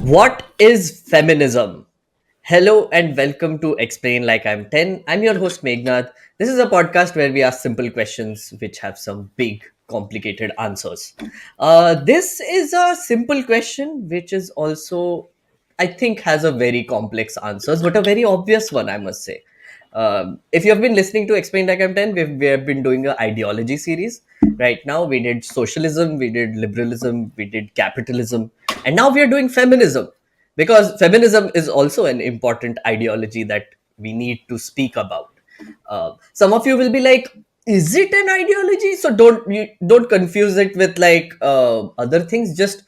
What is feminism? Hello and welcome to Explain Like I'm 10. I'm your host Meghnad. This is a podcast where we ask simple questions which have some big, complicated answers. This is a simple question which is also, I think, has a very complex answers, but a very obvious one, I must say. If you have been listening to Explain Like I'm 10, we have been doing an ideology series. Right now, we did socialism, we did liberalism, we did capitalism, and now we are doing feminism because feminism is also an important ideology that we need to speak about. Some of you will be like, is it an ideology? So don't confuse it with like other things. Just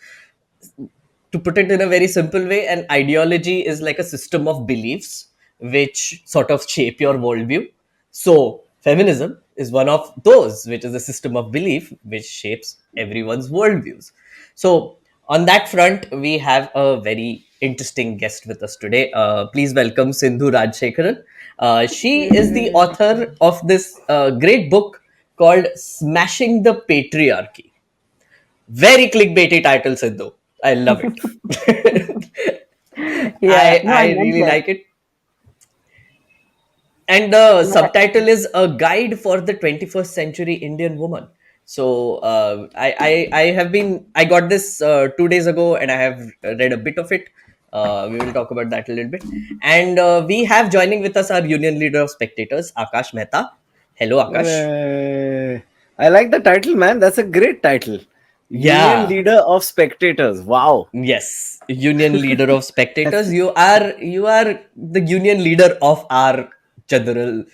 to put it in a very simple way, an ideology is like a system of beliefs which sort of shape your worldview. So, feminism is one of those, which is a system of belief which shapes everyone's worldviews. So, on that front, we have a very interesting guest with us today. Please welcome Sindhu Rajasekaran. She is the Yay. author of this great book called Smashing the Patriarchy. Very clickbaity title, Sidhu. I love it. Yeah, I no, I I meant really well. like it. And the No, subtitle is a guide for the 21st century Indian woman. So I have been I got this 2 days ago, and I have read a bit of it. We will talk about that a little bit. And we have joining with us our union leader of spectators, Akash Mehta. Hello, Akash. I like the title, man. That's a great title. Union Yeah. Leader of Spectators. Wow. Yes, union leader of spectators. You are the union leader of our general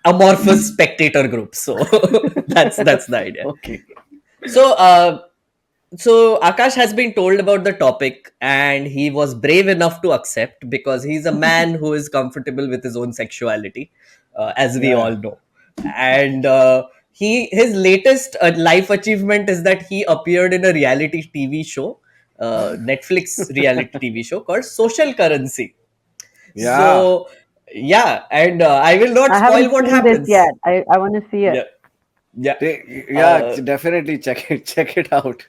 amorphous spectator group. So that's the idea. Okay. So so Akash has been told about the topic, and he was brave enough to accept because he's a man who is comfortable with his own sexuality, as we Yeah. all know. And his latest life achievement is that he appeared in a reality TV show, Netflix reality TV show called Social Currency. Yeah. So yeah, and I will not I spoil haven't what seen this happens. yet. I want to see it. Yeah, yeah. Yeah, Uh, definitely check it out.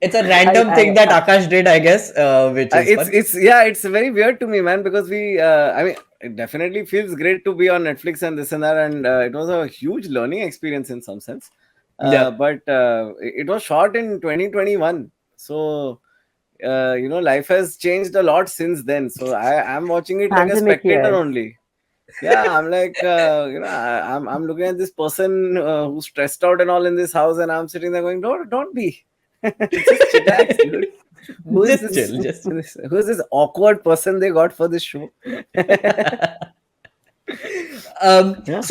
it's a random thing I, that Akash did, I guess, which is It's fun. it's very weird to me, man, because I mean, it definitely feels great to be on Netflix and this and that, and it was a huge learning experience in some sense. Yeah. But it was shot in 2021, so life has changed a lot since then. So I am watching it like a Pandemic spectator years. only. Yeah, I'm like, I'm looking at this person who's stressed out and all in this house, and I'm sitting there going, don't be, just chillax, dude. Who is Just this? chill. Just Who is this awkward person they got for this show? Yeah,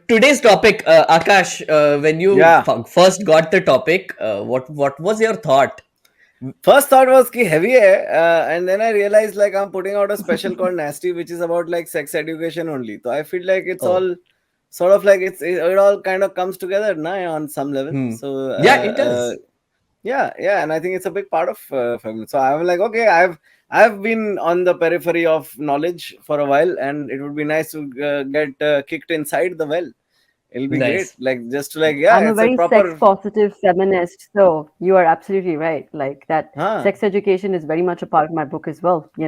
today's topic, Akash, when you yeah. first got the topic, what was your thought? First thought was ki heavy hai, and then I realized like I'm putting out a special called Nasty, which is about like sex education only. So I feel like it's Oh, all sort of like it all kind of comes together now on some level. hmm. So Yeah, it does. yeah, and I think it's a big part of feminism. So I'm like, okay, I've been on the periphery of knowledge for a while, and it would be nice to get kicked inside the well. It'll be great, Nice. like just to like, yeah, I'm a it's a very sex proper, positive feminist, so you are absolutely right. Like that, huh? sex education is very much a part of my book as well. I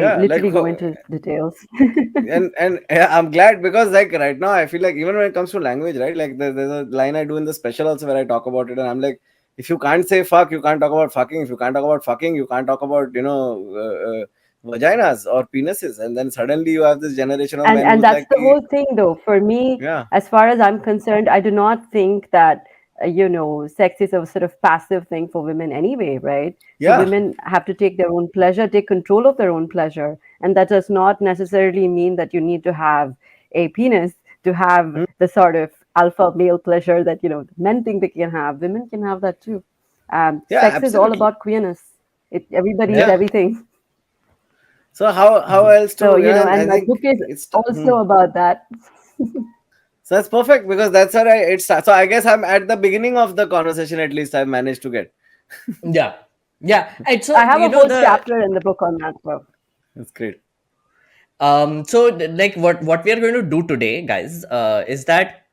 Yeah, like literally go into details. and yeah, I'm glad because like right now I feel like even when it comes to language, right? Like there's a line I do in the special also where I talk about it, and I'm like, if you can't say fuck, you can't talk about fucking. If you can't talk about fucking, you can't talk about vaginas or penises, and then suddenly you have this generation of men And who's that's like, the whole thing, though. For me, yeah, as far as I'm concerned, I do not think that sex is a sort of passive thing for women anyway, right? So yeah, women have to take their own pleasure, take control of their own pleasure, and that does not necessarily mean that you need to have a penis to have hmm, the sort of alpha male pleasure that men think they can have. Women can have that too. yeah, Sex is all absolutely, about queerness. Everybody is Yeah. yeah. everything. So how Mhm. else So to, yeah, and and I my think book is it's also about that. so that's perfect because that's how it starts. So I guess I'm at the beginning of the conversation. At least I've managed to get. Yeah. Yeah. And I so have a whole chapter in the book on that book. That's great. like what we are going to do today, guys, is that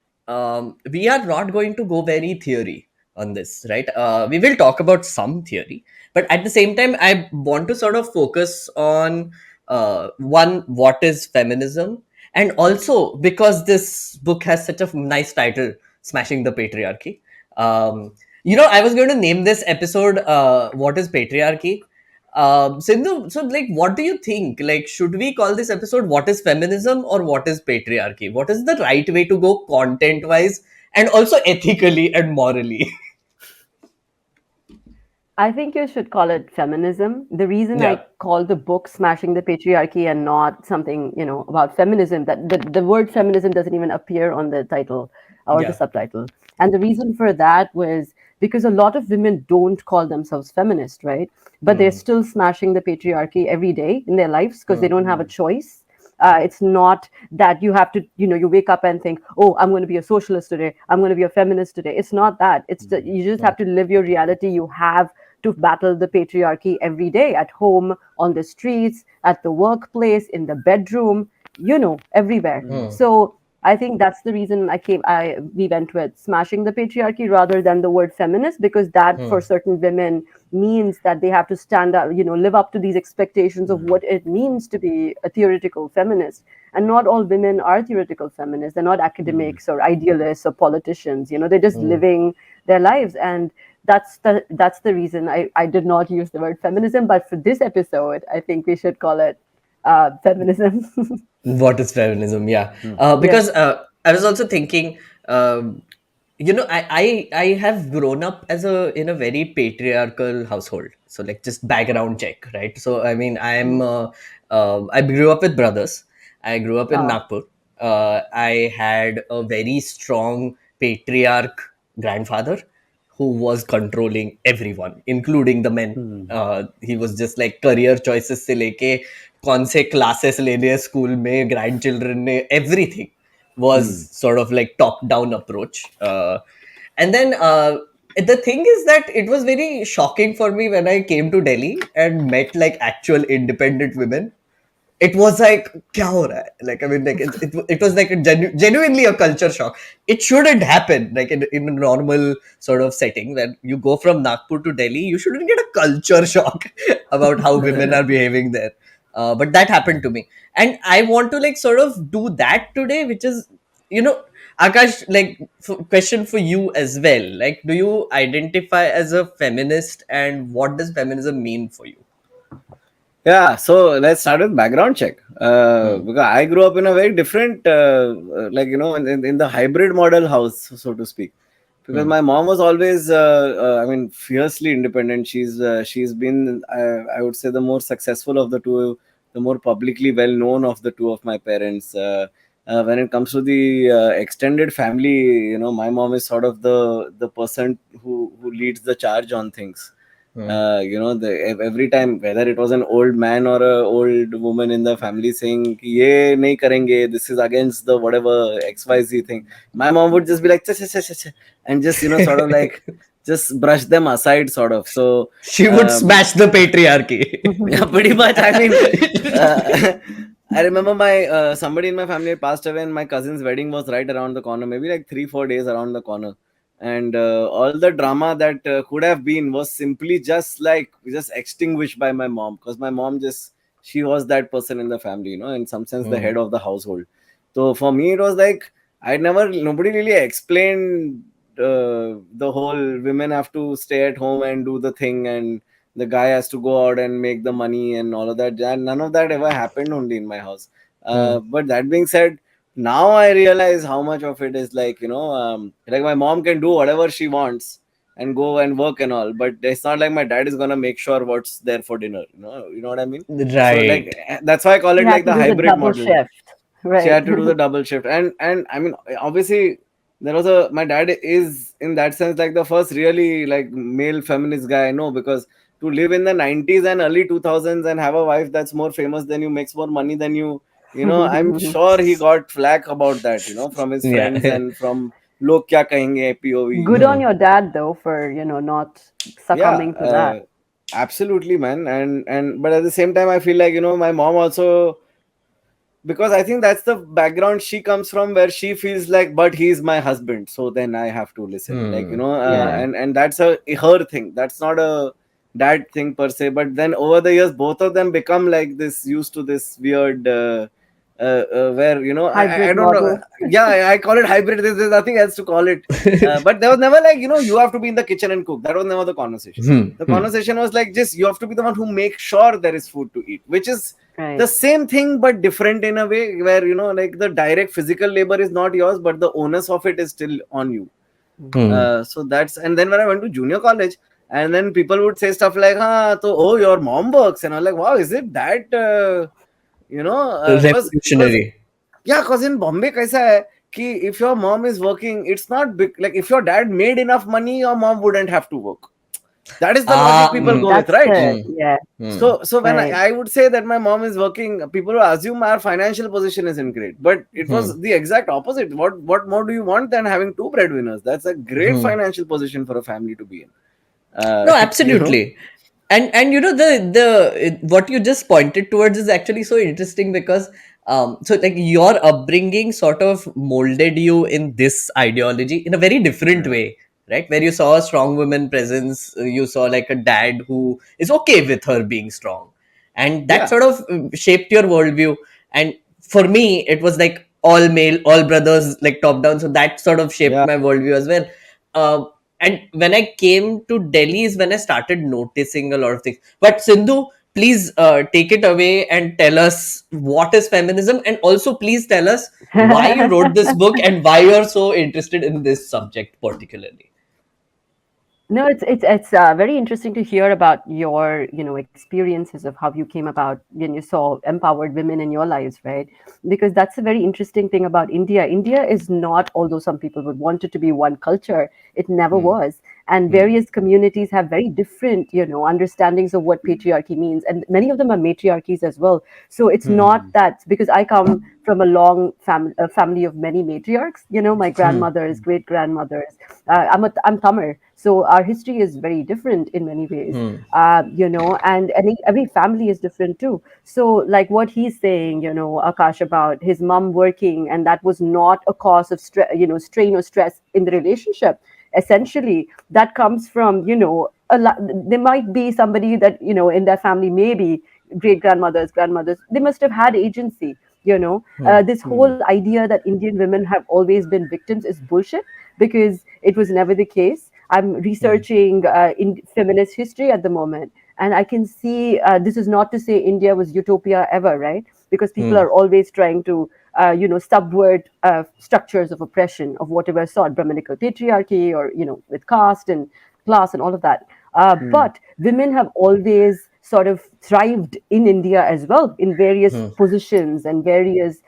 we are not going to go very theory. on this, right? We will talk about some theory, but at the same time, I want to sort of focus on one, what is feminism, and also because this book has such a nice title, Smashing the Patriarchy. Um, I was going to name this episode "What is Patriarchy." Sindhu, so like, what do you think? Like, should we call this episode "What is Feminism" or "What is Patriarchy"? What is the right way to go content-wise and also ethically and morally? I think you should call it feminism. The reason Yeah. I call the book Smashing the Patriarchy and not something, about feminism, that the word feminism doesn't even appear on the title or the Yeah. subtitle. And the reason for that was because a lot of women don't call themselves feminist, right? But they're Hmm. still smashing the patriarchy every day in their lives because they Hmm. don't have a choice. It's not that you have to, you wake up and think, oh, I'm going to be a socialist today, I'm going to be a feminist today. It's not that. It's that you just Hmm. have to live your reality. You have to battle the patriarchy every day, at home, on the streets, at the workplace, in the bedroom, everywhere. Hmm. So I think that's the reason we went with smashing the patriarchy rather than the word feminist, because that Hmm. for certain women means that they have to stand up, live up to these expectations of what it means to be a theoretical feminist. And not all women are theoretical feminists. They're not academics or idealists or politicians. They're just Hmm. living their lives. And that's the reason I did not use the word feminism. But for this episode, I think we should call it feminism. What is feminism? Yeah. Yeah. Because I was also thinking, um, I have grown up as a in a very patriarchal household. So like, just background check, right? So I mean, I grew up with brothers. I grew up in uh, Nagpur. I had a very strong patriarch grandfather who was controlling everyone, including the men. He was just like, career choices से लेके कौन से classes लेने हैं school में, grandchildren ने, everything was sort of like top down approach. And then the thing is that it was very shocking for me when I came to Delhi and met like actual independent women. It was like, kya ho raha hai? Like, I mean, like, it was like a genuinely a culture shock. It shouldn't happen like in a normal sort of setting. When you go from Nagpur to Delhi, you shouldn't get a culture shock about how women are behaving there. But that happened to me, and I want to like sort of do that today, which is, you know Akash, like, question for you as well. Like, do you identify as a feminist, and what does feminism mean for you? Yeah, so let's start with background check. Hmm. Because I grew up in a very different, like, in the hybrid model house, so to speak. Because Hmm. my mom was always, I mean, fiercely independent. She's been, I would say, the more successful of the two, the more publicly well known of the two of my parents. When it comes to the extended family, my mom is sort of the person who leads the charge on things. Hmm. Every time, whether it was an old man or a old woman in the family saying कि ये नहीं करेंगे, this is against the whatever XYZ thing, my mom would just be like, "Cha, cha, cha, cha, cha," and just sort of like just brush them aside, sort of. So She would um, smash the patriarchy. yeah, pretty much. I mean, I remember my somebody in my family had passed away, and my cousin's wedding was right around the corner, maybe like 3-4 days around the corner. And all the drama that could have been was simply just extinguished by my mom, because my mom just, she was that person in the family, in some sense the Hmm. head of the household. So for me, it was like, nobody really explained the whole women have to stay at home and do the thing, and the guy has to go out and make the money and all of that. And none of that ever happened only in my house. Hmm. But that being said, now I realize how much of it is like, like my mom can do whatever she wants and go and work and all, but it's not like my dad is gonna make sure what's there for dinner. You know what I mean? So like, Right. that's why I call She it had like to the do the hybrid double model. shift, She right? had to do the double shift, and I mean, obviously there was a my dad is in that sense like the first really like male feminist guy I know, because to live in the 90s and early 2000s and have a wife that's more famous than you, makes more money than you, I'm sure he got flack about that, from his friends Yeah. and from log kya kahenge POV. Good on Hmm. your dad, though, for not Yeah, succumbing to that. absolutely, man. And but at the same time, I feel like, my mom also because I think that's the background she comes from, where she feels like, but he's my husband, so then I have to listen, like, Hmm. Yeah. and that's a her thing. That's not a dad thing per se. But then over the years, both of them become like this, used to this weird. Where I Hybrid don't know. model. Yeah, I call it hybrid. There's nothing else to call it. But there was never like, you have to be in the kitchen and cook. That was never the conversation. Hmm. The Hmm. conversation was like, just you have to be the one who makes sure there is food to eat, which is the Right. same thing but different in a way, where like the direct physical labor is not yours, but the onus of it is still on you. Mhm. Hmm. So that's, and then when I went to junior college, and then people would say stuff like, oh, your mom works, and I was like, wow, is it that because Revolutionary. yeah, because in Bombay kaisa hai ki if your mom is working, it's not big, like if your dad made enough money, your mom wouldn't have to work. That is the logic Ah. people Hmm. go with, That's right? the, Hmm. yeah, Hmm. So when right. I would say that my mom is working, people will assume our financial position isn't great, but it Hmm. was the exact opposite. What more do you want than having two breadwinners? That's a great Hmm. financial position for a family to be in. No, You know? absolutely. And the what you just pointed towards is actually so interesting because so like your upbringing sort of molded you in this ideology in a very different Yeah. way, right? Where you saw a strong woman presence, you saw like a dad who is okay with her being strong, and that Yeah. sort of shaped your worldview. And for me, it was like all male, all brothers, like top down. So that sort of shaped Yeah. my worldview as well. And when I came to Delhi is when I started noticing a lot of things. But Sindhu, please take it away and tell us what is feminism, and also please tell us why you wrote this book and why you're so interested in this subject particularly. No, it's very interesting to hear about your experiences of how you came about when you saw empowered women in your lives, right? Because that's a very interesting thing about India. India is not, although some people would want it to be one culture, it never Hmm. was. And Hmm. various communities have very different understandings of what patriarchy means, and many of them are matriarchies as well. So it's Hmm. not that, because I come from a long family of many matriarchs. My Hmm. grandmothers, great grandmothers. I'm Tamil, so our history is very different in many ways. Hmm. And every family is different too. So, like what he's saying, Akash, about his mom working, and that was not a cause of strain or stress in the relationship. Essentially, that comes from there might be somebody that in their family, maybe great grandmothers, grandmothers, they must have had agency. Hmm. This Hmm. whole idea that Indian women have always been victims is bullshit, because it was never the case. I'm Hmm. researching in feminist history at the moment, and I can see this is not to say India was utopia ever, right? Because people Hmm. are always trying to, subvert structures of oppression of whatever sort, Brahminical patriarchy, or with caste and class and all of that. Hmm. But women have always sort of thrived in India as well, in various Hmm. positions and various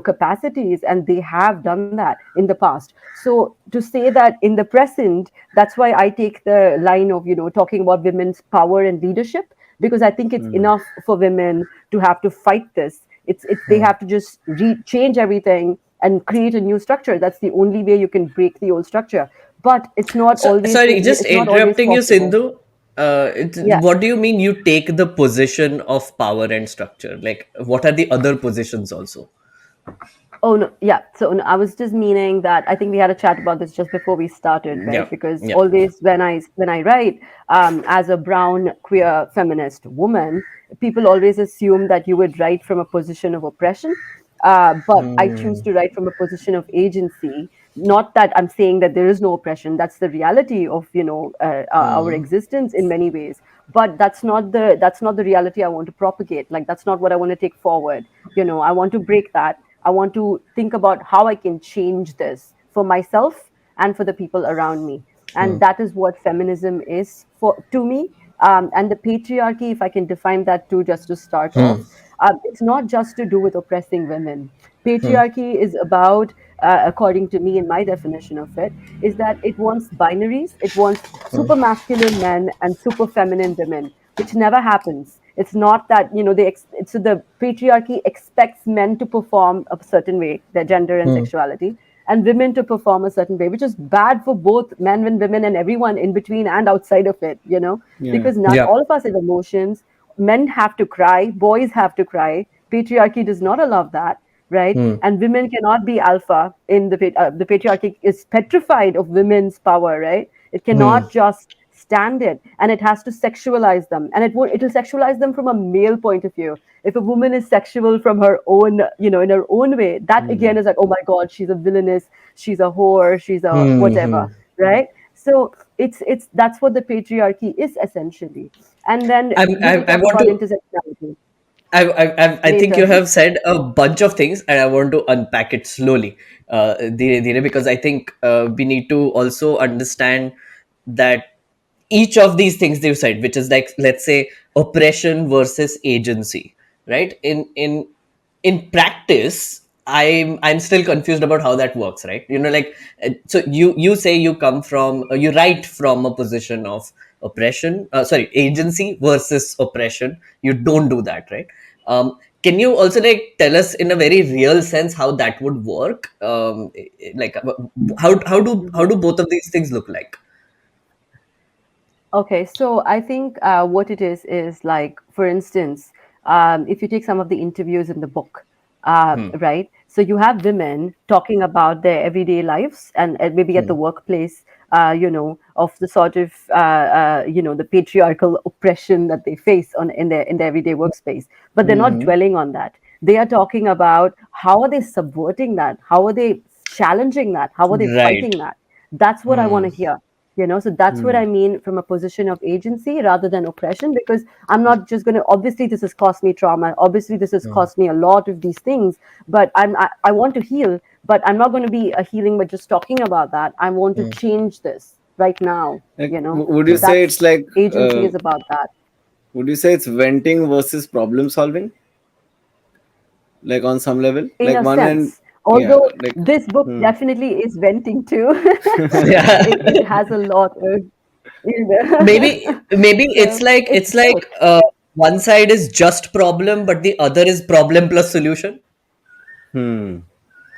capacities, and they have done that in the past. So to say that in the present, that's why I take the line of talking about women's power and leadership, because I think it's Hmm. enough for women to have to fight this. It's they Hmm. have to just change everything and create a new structure. That's the only way you can break the old structure. But So, sorry, just it's not always interrupting you, possible. Sindhu. Yeah. What do you mean you take the position of power and structure? Like, what are the other positions also? Oh no, yeah. So no, I was just meaning that I think we had a chat about this just before we started, right? Yeah. Because Yeah. always when I write, as a brown queer feminist woman, people always assume that you would write from a position of oppression. But I choose Hmm. to write from a position of agency. Not that I'm saying that there is no oppression. That's the reality of our Hmm. existence in many ways. But that's not the reality I want to propagate. Like, that's not what I want to take forward. I want to break that. I want to think about how I can change this for myself and for the people around me. Hmm. And that is what feminism is for to me. And the patriarchy, if I can define that too, just to start Hmm. off, it's not just to do with oppressing women. Hmm. Patriarchy is about, according to me, in my definition of it, is that it wants binaries. It wants super masculine men and super feminine women, which never happens. It's not that so the patriarchy expects men to perform a certain way, their gender and Hmm. sexuality, and women to perform a certain way, which is bad for both men and women and everyone in between and outside of it. Yeah. Because not Yeah. all of us have emotions. Men have to cry, boys have to cry. Patriarchy does not allow that. right? Hmm. And women cannot be alpha in the patriarchy is petrified of women's power, right? It Hmm. cannot just stand it, and it has to sexualize them, and it'll sexualize them from a male point of view. If a woman is sexual from her own, in her own way, that again Hmm. is like, oh my god, she's a villainess, she's a whore, she's a Hmm. whatever, Hmm. right? So it's that's what the patriarchy is essentially. And then we will I talk want about to. intersectionality I think you later. have said a bunch of things, and I want to unpack it slowly, dhire dhire, because I think we need to also understand that each of these things they've said, which is like, let's say, oppression versus agency, right? In practice, I'm still confused about how that works, right? Like, so you say you come from, you write from a position of oppression, sorry, agency versus oppression. You don't do that, right? Can you also like tell us in a very real sense how that would work? Like, how do both of these things look like? Okay, so I think what it is like, for instance, if you take some of the interviews in the book, Hmm. right? So you have women talking about their everyday lives and maybe at the Hmm. workplace, of the sort of the patriarchal oppression that they face in their everyday workspace. But they're not Hmm. dwelling on that. They are talking about how are they subverting that, how are they challenging that, how are they Right. fighting that. That's what I want Hmm. to hear. So that's what Hmm. I mean from a position of agency rather than oppression, because I'm not just going to, obviously this has cost me trauma, obviously this has Hmm. cost me a lot of these things, but I want to heal, but I'm not going to be a healing by just talking about that. I want to Hmm. change this right now. Like, you know would you Hmm. say that's it's like, agency is about that. would you say it's venting versus problem solving? Like on some level, In like a one end, sense, yeah, although like, this book hmm. definitely is venting too. Yeah. it has a lot of Maybe it's so like, it's both. one side is just problem, but the other is problem plus solution. Hmm.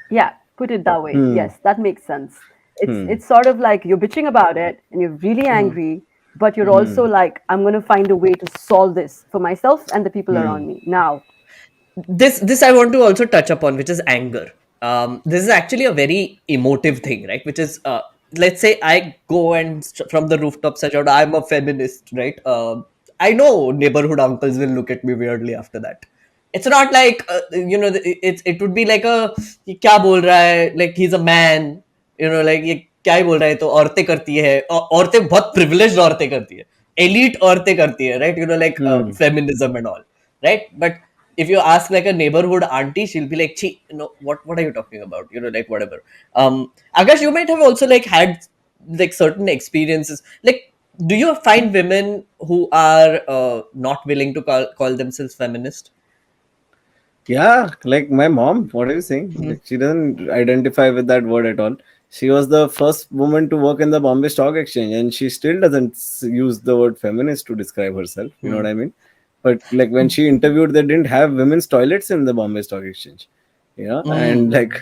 Yeah, put it that way. Hmm. Yes, that makes sense. It's Hmm. it's sort of like you're bitching about it and you're really Hmm. angry, but you're Hmm. also like, I'm gonna find a way to solve this for myself and the people around Hmm. me. Now, This I want to also touch upon, which is anger. This is actually a very emotive thing, right? Which is, let's say I go and from the rooftop such out, I'm a feminist, right? I know neighborhood uncles will look at me weirdly after that. It's not like, it would be like a, ये क्या बोल रहा है, like he's a man, like ये क्या ही बोल रहा है, तो औरतें करती है, औरतें बहुत privileged औरतें करती है, elite औरतें करती है, right? Like, Hmm. feminism and all, right? But if you ask like a neighborhood auntie, she'll be like, "Chi, what are you talking about?" Like whatever. Akash, you might have also like had like certain experiences. Like, do you find women who are not willing to call themselves feminist? Yeah, like my mom, what are you saying? Hmm. Like, she doesn't identify with that word at all. She was the first woman to work in the Bombay Stock Exchange, and she still doesn't use the word feminist to describe herself. You know Hmm. what I mean? But like when she interviewed, they didn't have women's toilets in the Bombay Stock Exchange. And Hmm. like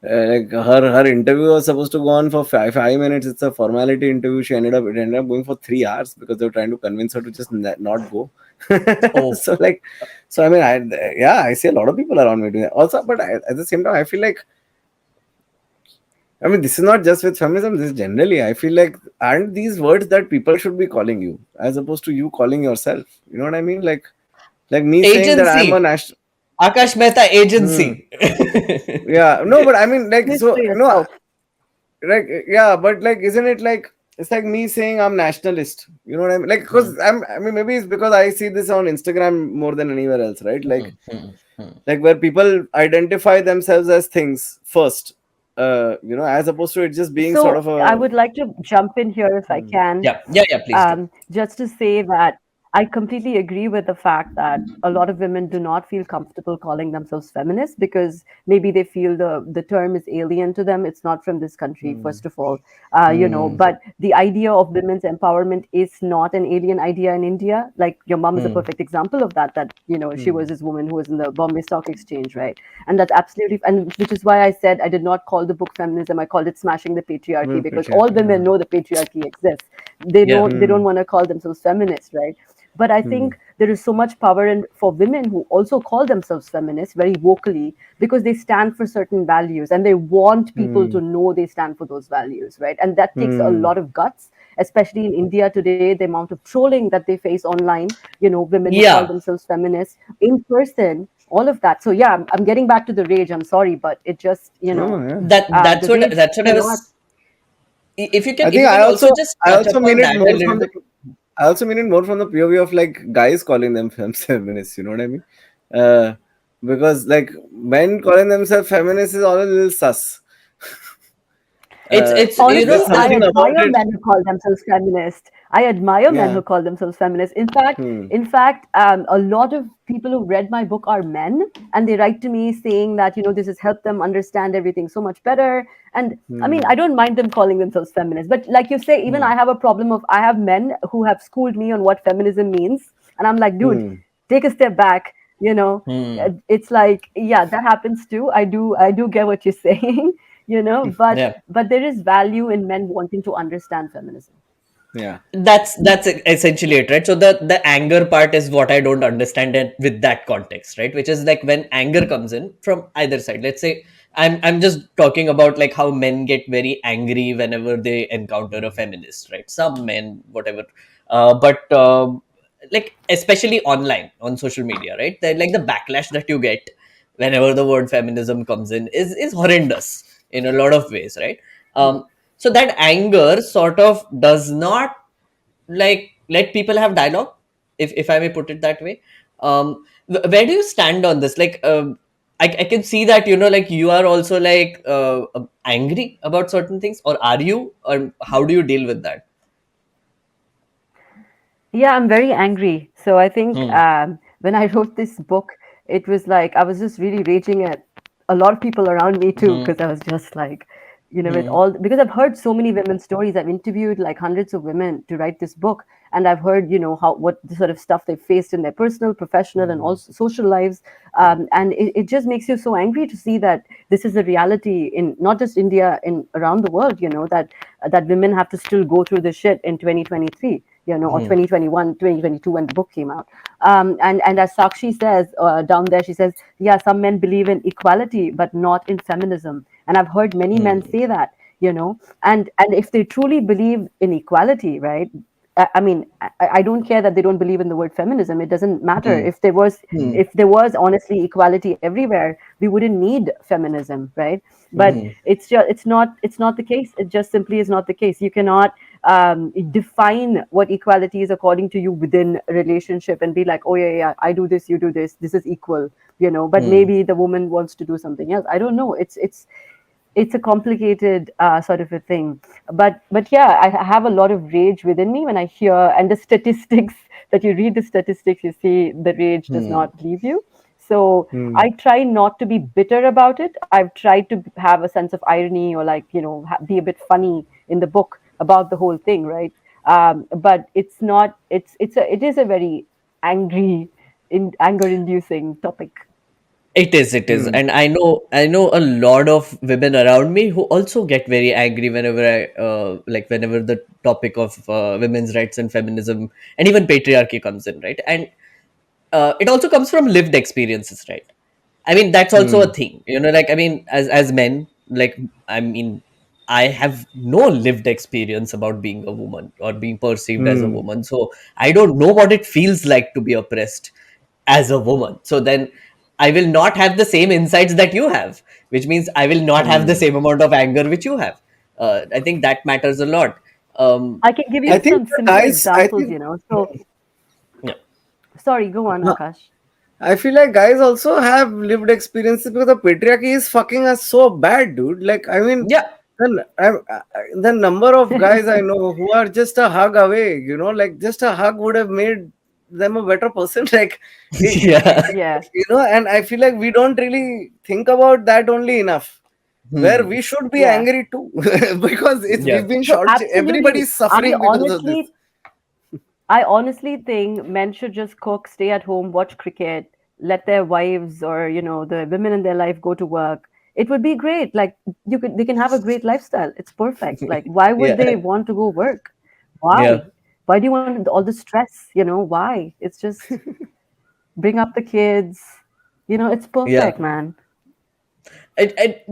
her interview was supposed to go on for 5 minutes. It's a formality interview. It ended up going for 3 hours because they were trying to convince her to just not go. Oh, So like, so I mean, I see a lot of people around me doing that. Also, but at the same time, I feel like, I mean, this is not just with feminism. This is generally, I feel like, aren't these words that people should be calling you as opposed to you calling yourself? You know what I mean? Like me saying that I'm a agency. national. Akash Mehta Hmm. agency. Yeah, no, but I mean, like, finish for so no, yourself. like, yeah, but like, isn't it like, it's like me saying I'm nationalist? You know what I mean? Like, Hmm. because I mean, maybe it's because I see this on Instagram more than anywhere else, right? Hmm. Hmm. Hmm. Like where people identify themselves as things first, as opposed to it just being sort So of I a. would like to jump in here if I Hmm. can, Yeah, yeah, yeah. Please do. just to say that I completely agree with the fact that a lot of women do not feel comfortable calling themselves feminists because maybe they feel the term is alien to them. It's not from this country, Hmm. first of all. Hmm. But the idea of women's empowerment is not an alien idea in India. Like your mom is a Hmm. perfect example of that. That she was Hmm. this woman who was in the Bombay Stock Exchange, right? And that's absolutely, and which is why I said I did not call the book feminism. I called it smashing the patriarchy because all Patriarchy, women yeah. know the patriarchy exists. They Yeah. don't they Hmm. don't want to call themselves feminists, right? But I Hmm. think there is so much power in for women who also call themselves feminists very vocally, because they stand for certain values and they want people Hmm. to know they stand for those values, right? And that takes a Hmm. lot of guts, especially in India today. The amount of trolling that they face online, women who call Yeah, themselves feminists in person, all of that. So yeah, I'm getting back to the rage. I'm sorry, but it just, Oh, yeah. that's the what rage I cannot. was. If you can, I if think you I can also also just I touch also mean upon it that a more little from the bit. I also mean it more from the POV of like guys calling them feminists. You know what I mean? Uh, because like men calling themselves feminists is all a little sus. It's There's Honestly, I something about admire it. men who call themselves feminists. I admire men Yeah. who call themselves feminists. In fact, a lot of people who read my book are men, and they write to me saying that this has helped them understand everything so much better. And I mean, Hmm. I don't mind them calling themselves feminists, but like you say, even I Hmm. have a problem of I have men who have schooled me on what feminism means, and I'm like, dude, Hmm. take a step back. Hmm. It's like, yeah, that happens too. I do get what you're saying. but Yeah. but there is value in men wanting to understand feminism. Yeah. That's essentially it, right? So the anger part is what I don't understand it with that context, right? Which is like when anger comes in from either side. Let's say I'm just talking about like how men get very angry whenever they encounter a feminist, right? Some men, whatever, but like especially online on social media, right? Like the backlash that you get whenever the word feminism comes in is horrendous in a lot of ways, right? Hmm. So that anger sort of does not like let people have dialogue, if I may put it that way. Where do you stand on this? Like I can see that like you are also like angry about certain things, or are you, or how do you deal with that? Yeah, I'm very angry. So I think Hmm. when I wrote this book, it was like I was just really raging at a lot of people around me too, Hmm. because I was just like, with Hmm. all, because I've heard so many women's stories. I've interviewed like hundreds of women to write this book, and I've heard, how what the sort of stuff they faced in their personal, professional, and also social lives. And it just makes you so angry to see that this is a reality in not just India, in around the world. That women have to still go through this shit in 2023, or Hmm. 2021, 2022, when the book came out. And as Sakshi says down there, she says, yeah, some men believe in equality, but not in feminism. And I've heard many men Hmm. say that, and if they truly believe in equality, right? I mean, I don't care that they don't believe in the word feminism. It doesn't matter. Hmm. If there was, Hmm. if there was honestly equality everywhere, we wouldn't need feminism, right? But Hmm. it's not the case. It just simply is not the case. You cannot define what equality is according to you within a relationship and be like, oh yeah, yeah, I do this, you do this, this is equal, but Hmm. maybe the woman wants to do something else. I don't know. It's a complicated sort of a thing. But yeah, I have a lot of rage within me when I hear, and the statistics that you read, the statistics, you see the rage does Hmm. not leave you. So Hmm. I try not to be bitter about it. I've tried to have a sense of irony, or like, be a bit funny in the book about the whole thing, right? But it's not, it is a very angry, anger inducing topic. It is, Hmm. and I know a lot of women around me who also get very angry whenever like whenever the topic of women's rights and feminism and even patriarchy comes in, right? And it also comes from lived experiences, right? I mean, that's also a Hmm. thing, like, I mean, as men, like, I mean, I have no lived experience about being a woman or being perceived as a Hmm. woman, so I don't know what it feels like to be oppressed as a woman. So then I will not have the same insights that you have, which means I will not have the Hmm. same amount of anger which you have. I think that matters a lot. um I can give I you think some the simple guys. I examples, think. so yeah. sorry, go on, No, Akash. I feel like guys also have lived experiences because the patriarchy is fucking us so bad, dude. Like, I mean, Yeah. the number of guys I know who are just a hug away, like just a hug would have made them a better person. Like, Yeah. Yeah, and I feel like we don't really think about that only enough. Where Hmm. we should be yeah. angry too, because Yeah. we've been So short. absolutely, Everybody's suffering because of this. I honestly think men should just cook, stay at home, watch cricket, let their wives, or the women in their life, go to work. It would be great. Like, they can have a great lifestyle. It's perfect. Like, why would Yeah. they want to go work? Yeah. Why? Why do you want all the stress? Why? It's just bring up the kids. It's Yeah. perfect, man.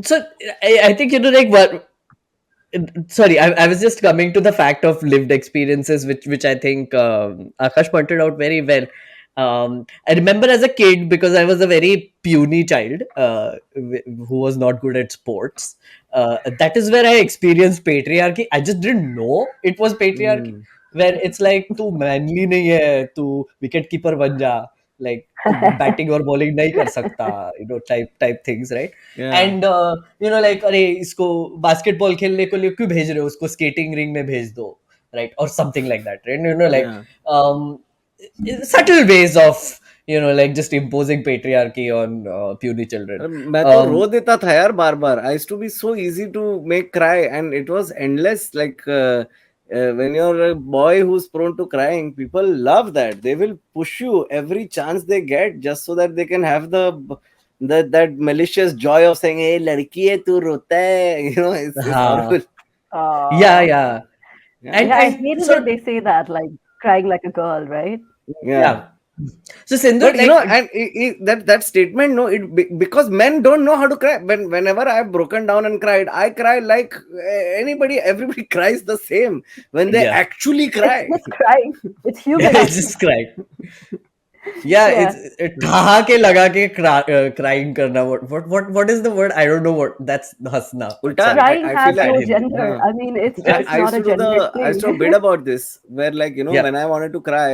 So I think, like, what, sorry, I was just coming to the fact of lived experiences, which I think Akash pointed out very well. I remember as a kid, because I was a very puny child, who was not good at sports. That is where I experienced patriarchy. I just didn't know it was patriarchy, Mm. where it's like, तू manly नहीं है, तू wicket keeper बन जा, like तू batting और bowling नहीं कर सकता, type things, right? Yeah. And like, अरे इसको बास्केटबॉल खेलने के लिए क्यों भेज रहे हो, उसको स्केटिंग रिंग में भेज दो, right? Or something like that, right? Like, Yeah. um subtle ways of, like, just imposing patriarchy on puny children. अरे मैं तो um रो देता था यार बार बार. I used to be so easy to make cry and it was endless. Like when you're a boy who's prone to crying, people love that. They will push you every chance they get just so that they can have that malicious joy of saying, "Hey, लड़की है तू रोता है." It's हाँ, horrible. yeah, Oh, yeah. Yeah. and yeah, I and hate it so when they say that, like crying like a girl, right? Yeah. yeah, so Sindhu, But like, and that statement, no, because men don't know how to cry. Whenever I've broken down and cried, I cry like anybody. Everybody cries the same when they yeah. actually It's cry. just crying. It's human, It's actually. just crying. Yeah, Yeah. ठहाके लगा के crying करना. What is the word? I don't know what that's. हंसना. Ulta, Sorry, Crying I feel has bad like no Hindi. gender. I mean, it's just I not used a to do gendered I used thing. to bid about this where like Yeah. when I wanted to cry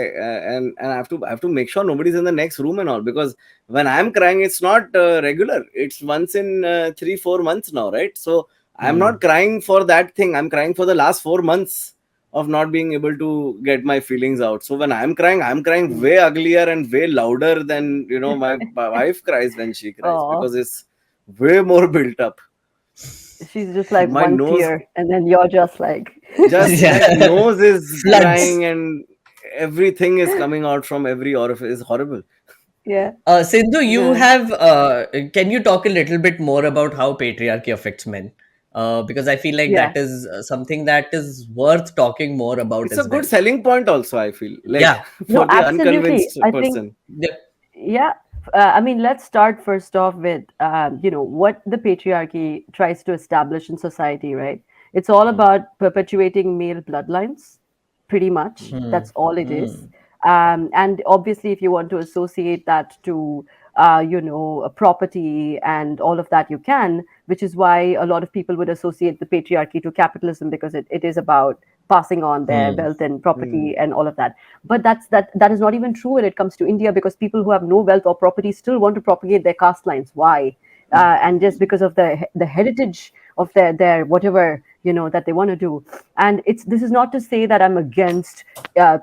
and I have to make sure nobody's in the next room and all because when I'm crying it's not regular. It's once in 3-4 months now, right? So I'm Hmm. not crying for that thing. I'm crying for the last 4 months of not being able to get my feelings out. So when I'm crying way uglier and way louder than my wife cries when she cries Oh, because it's way more built up. she's just like My one nose tear, and then you're just like, just like Yeah. nose is Floods. crying and everything is coming out from every orifice. It's horrible. yeah, Sindhu, you no, have. Can you talk a little bit more about how patriarchy affects men? Because I feel like yeah, that is something that is worth talking more about It's a as good well. selling point also, I feel like Yeah. no, for the absolutely. unconvinced I think, person. Yeah. yeah. I mean, let's start first off with, what the patriarchy tries to establish in society, right? It's all Mm, about perpetuating male bloodlines, pretty much. Hmm. That's all it is. Hmm. And obviously, if you want to associate that to, a property and all of that, you can, which is why a lot of people would associate the patriarchy to capitalism because it is about passing on their Hmm. wealth and mm, property and all of that. But that is not even true when it comes to India because people who have no wealth or property still want to propagate their caste lines. Why? And just because of the heritage of their whatever that they want to do. And this is not to say that I'm against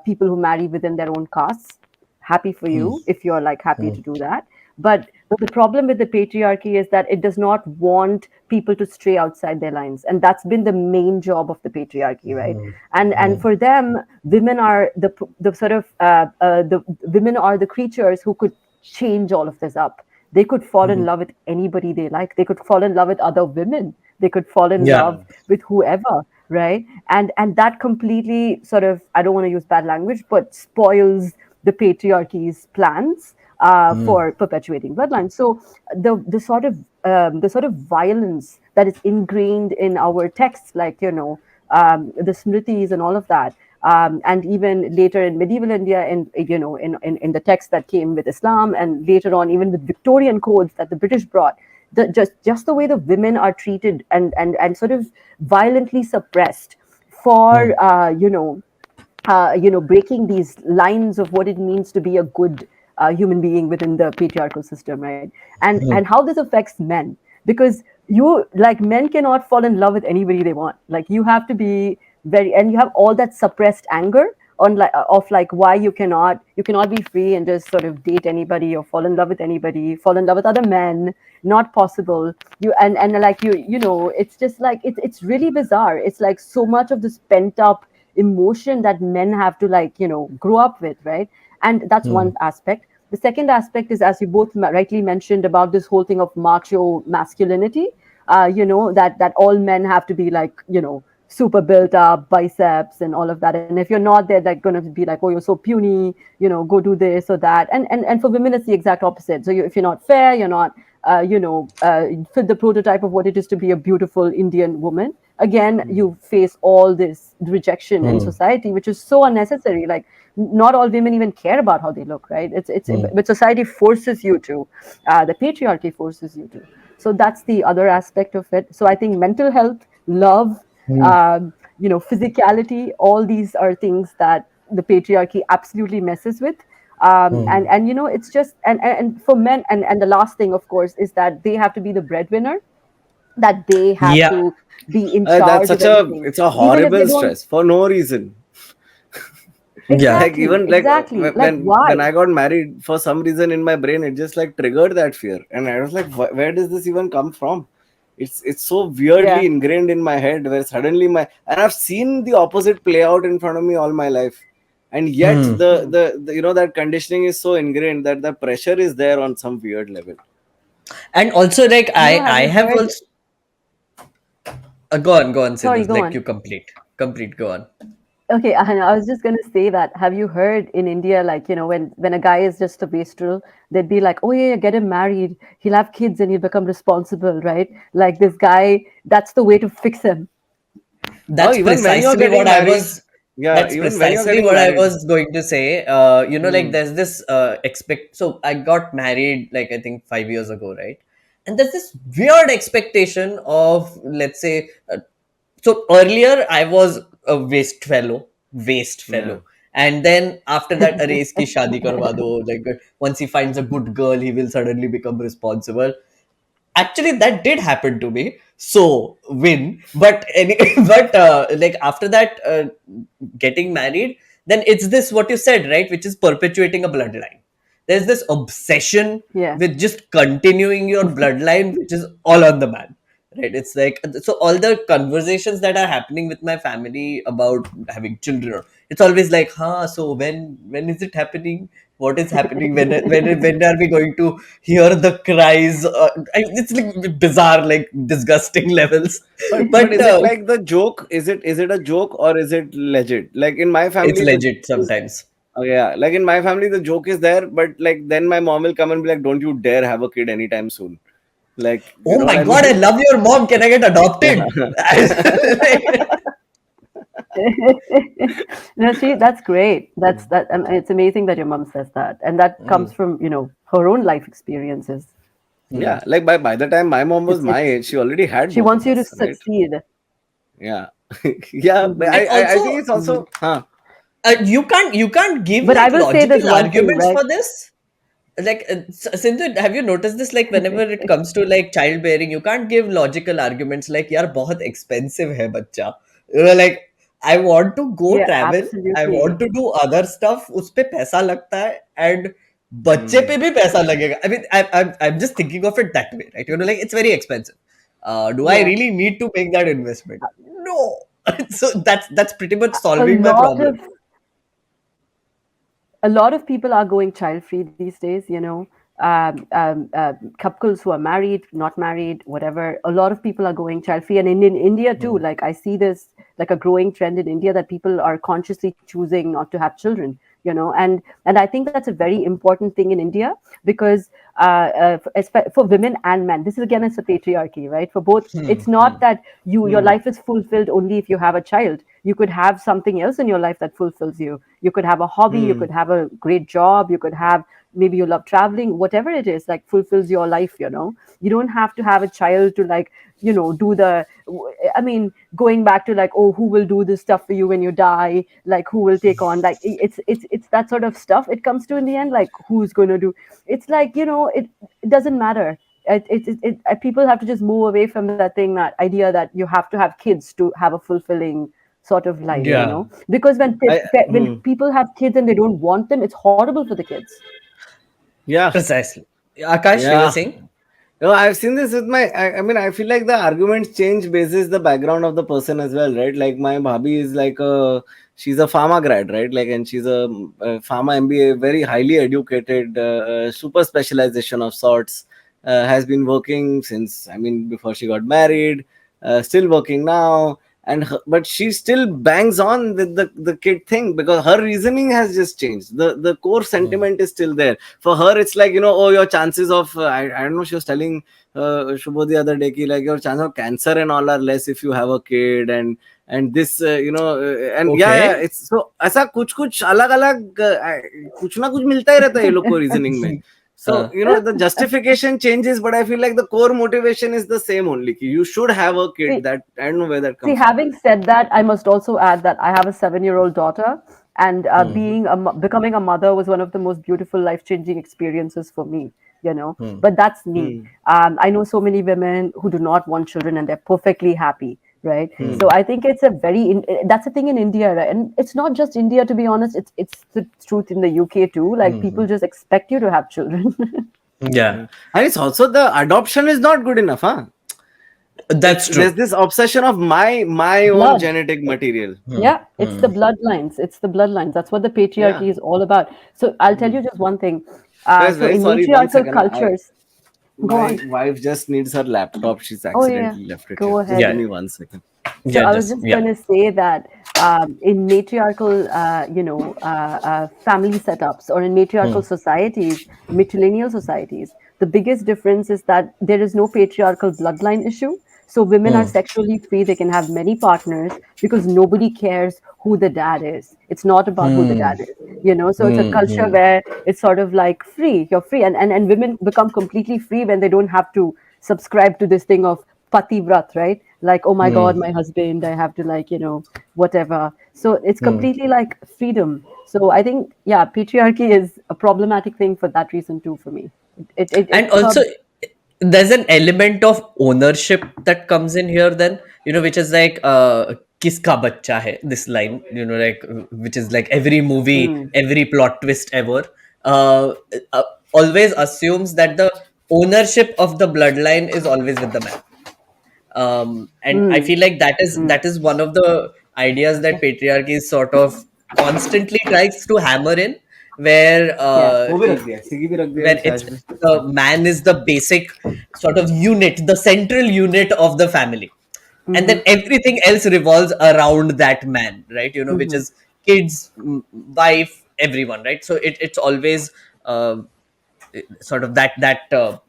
people who marry within their own castes. Happy for Hmm. you if you're like happy Hmm. to do that. But the problem with the patriarchy is that it does not want people to stray outside their lines, and that's been the main job of the patriarchy, right? Hmm. And Hmm. for them, women are the sort of the women are the creatures who could change all of this up. They could fall in Hmm. love with anybody they like. They could fall in love with other women. They could fall in Yeah. love with whoever, right? And that completely sort of, I don't want to use bad language, but spoils the patriarchy's plans Hmm. for perpetuating bloodlines. So the sort of violence that is ingrained in our texts, like the Smritis and all of that, and even later in medieval India, in the texts that came with Islam, and later on even with Victorian codes that the British brought, just the way the women are treated and sort of violently suppressed Hmm. for breaking these lines of what it means to be a good human being within the patriarchal system, right? And Hmm. how this affects men, because you like men cannot fall in love with anybody they want. Like you have to be very, and you have all that suppressed anger on like of like why you cannot be free and just sort of date anybody or fall in love with anybody, fall in love with other men. Not possible. And like it's just like it's really bizarre. It's like so much of this pent up emotion that men have to like grow up with, right? And that's Hmm. one aspect. The second aspect is, as you both rightly mentioned, about this whole thing of macho masculinity, that all men have to be like super built up biceps and all of that. And if you're not, they're like going to be like, oh, you're so puny, go do this or that. And for women, it's the exact opposite. So if you're not fair, you're not, fit the prototype of what it is to be a beautiful Indian woman. Again, you face all this rejection in Hmm. society, which is so unnecessary. Like, not all women even care about how they look, right? It's Hmm. but society forces you to, the patriarchy forces you to. So that's the other aspect of it. So I think mental health, love, Hmm. physicality, all these are things that the patriarchy absolutely messes with. Hmm. And it's just, and for men, and the last thing, of course, is that they have to be the breadwinner, that they have Yeah. to be in That's charge of such a everything, it's a even if they horrible don't. stress for no reason. Yeah. Like Exactly, even like exactly. Like, when why? I got married, for some reason in my brain it just like triggered that fear, and I was like, where does this even come from? It's so weirdly Yeah. ingrained in my head, where suddenly my and I've seen the opposite play out in front of me all my life, and yet Hmm. the that conditioning is so ingrained that the pressure is there on some weird level. And also, like, Have I you have heard? also go on, Sorry, Sindhu. go Like, on. you complete. Go on. Okay, I was just going to say that. Have you heard in India, like, when a guy is just a wastrel, they'd be like, oh, yeah, yeah, get him married. He'll have kids and he'll become responsible, right? Like, this guy, that's the way to fix him. Oh, That's even when you're precisely what getting I married, was. yeah, That's even when you're precisely getting what I married. was going to say. Like, Hmm. there's this expect. So I got married, like, I think 5 years ago, right? And there's this weird expectation of, let's say, so earlier I was a waste Yeah. fellow, and then after that, अरे इसकी शादी करवा दो. Like, once he finds a good girl, he will suddenly become responsible. Actually, that did happen to me, so win. But any but like, after that, getting married, then it's this, what you said, right, which is perpetuating a bloodline. There's this obsession Yeah. with just continuing your bloodline, which is all on the man, right? It's like, so all the conversations that are happening with my family about having children, it's always like, huh, so when is it happening? What is happening? When are we going to hear the cries? It's like bizarre, like disgusting levels. But But is it like the joke? Is it a joke or is it legit? Like in my it's family, the legit joke is, sometimes. oh yeah, like in my family, the joke is there, but like then my mom will come and be like, "Don't you dare have a kid anytime soon." Like, you Oh know what my I god, I mean? love your mom. Can I get adopted? Yeah. Like, No, that's great. Hmm. It's amazing that your mom says that, and that comes mm, from her own life experiences. mm. Yeah, like by the time my mom was It's my it's age, she already had She both wants of you to us, right? succeed. Yeah, yeah. But Hmm. And I think also, it's also, huh? you can't give But I like will say this logical one thing, arguments right? for this. Like, Sindhu, have you noticed this? Like, whenever it comes to like childbearing, you can't give logical arguments like, "Yaar, बहुत expensive है बच्चा." Like, I want to go Yeah, travel, I want absolutely. to do other stuff. उस पे पैसा लगता है, and बच्चे Hmm. पे भी पैसा लगेगा. I mean, I'm just thinking of it that way, right? Like, it's very expensive. Do I Yeah. really need to make that investment? No. So that's pretty much A solving my lot problem. of a lot of people are going child free these days, couples who are married, not married, whatever. A lot of people are going child free, and in India too. Hmm. Like, I see this, like, a growing trend in India, that people are consciously choosing not to have children. And I think that's a very important thing in India, because for women and men, this is again, it's a patriarchy, right? For both, Hmm. it's not Hmm. that your Hmm. life is fulfilled only if you have a child. You could have something else in your life that fulfills you. You could have a hobby, you Hmm. could have a great job, you could have, maybe you love traveling, whatever it is, like, fulfills your life. You don't have to have a child to, like, do the, I mean, going back to, like, oh, who will do this stuff for you when you die, like, who will take on, like, it's that sort of stuff it comes to in the end, like, who's going to do. It's like, it doesn't matter. People have to just move away from that thing, that idea that you have to have kids to have a fulfilling sort of life. Yeah, Because when Hmm. people have kids and they don't want them, it's horrible for the kids. Yeah, precisely. Akash, you were yeah. saying? No, I've seen this with I mean, I feel like the arguments change basis the background of the person as well, right? Like my bhabhi is like she's a pharma grad, right? Like, and she's a pharma MBA, very highly educated, super specialization of sorts. Has been working since, I mean, before she got married, still working now. but she still bangs on with the kid thing because her reasoning has just changed. The core sentiment is still there. For her, it's like, oh, your chances of I don't know, she was telling Shubho the other day ki, like, your chance of cancer and all are less if you have a kid, and this and yeah, Okay. it's so ऐसा कुछ कुछ अलग अलग कुछ ना कुछ मिलता ही रहता है ये लोग को reasoning में. So, the justification changes, but I feel like the core motivation is the same only. You should have a kid. See, That I don't know where that See, comes from. having said that, I must also add that I have a 7-year-old daughter, and becoming a mother was one of the most beautiful, life-changing experiences for me. But that's me. Hmm. I know so many women who do not want children, and they're perfectly happy, right? So Hmm. I think it's a that's a thing in India, right? And it's not just India, to be honest. It's the truth in the UK too. Like, people just expect you to have children. Yeah, Yeah. And it's also the adoption is not good enough, huh? that's There's true. this obsession of my own Blood. genetic material. Yeah, it's the bloodlines. It's the bloodlines. That's what the Yeah. patriarchy is all about. So I'll tell Hmm. you just one thing. Guys, So very in sorry. One matriarchal second. cultures, go My on. wife just needs her laptop. She's Oh yeah, accidentally left it here. go Just give ahead. Yeah, me 1 second. So yeah, I was just just yeah. going to say that in matriarchal, family setups or in matriarchal societies, matrilineal societies, the biggest difference is that there is no patriarchal bloodline issue. So women are sexually free; they can have many partners because nobody cares who the dad is. It's not about who the dad is. So it's a culture where it's sort of like free. You're free, and women become completely free when they don't have to subscribe to this thing of pativrat, right? Like, oh my god, my husband, I have to, like, whatever. So it's completely like freedom. So I think, yeah, patriarchy is a problematic thing for that reason too, for me. And It also, curbs. there's an element of ownership that comes in here, then, which is like kiska bachcha hai, this line, like, which is like every movie, Mm, every plot twist ever, uh, uh, always assumes that the ownership of the bloodline is always with the man. And I mm, feel like that is mm. that is one of the ideas that Yes, patriarchy sort of constantly tries to hammer in, where yes. वो भी रख दिया सिगी भी रख दिया where it's शायद में. the man is the basic sort of unit, the central unit of the family, and Mm-hmm, then everything else revolves around that man, right? Which mm-hmm, is kids, wife, everyone, right? So it's always uh, sort of that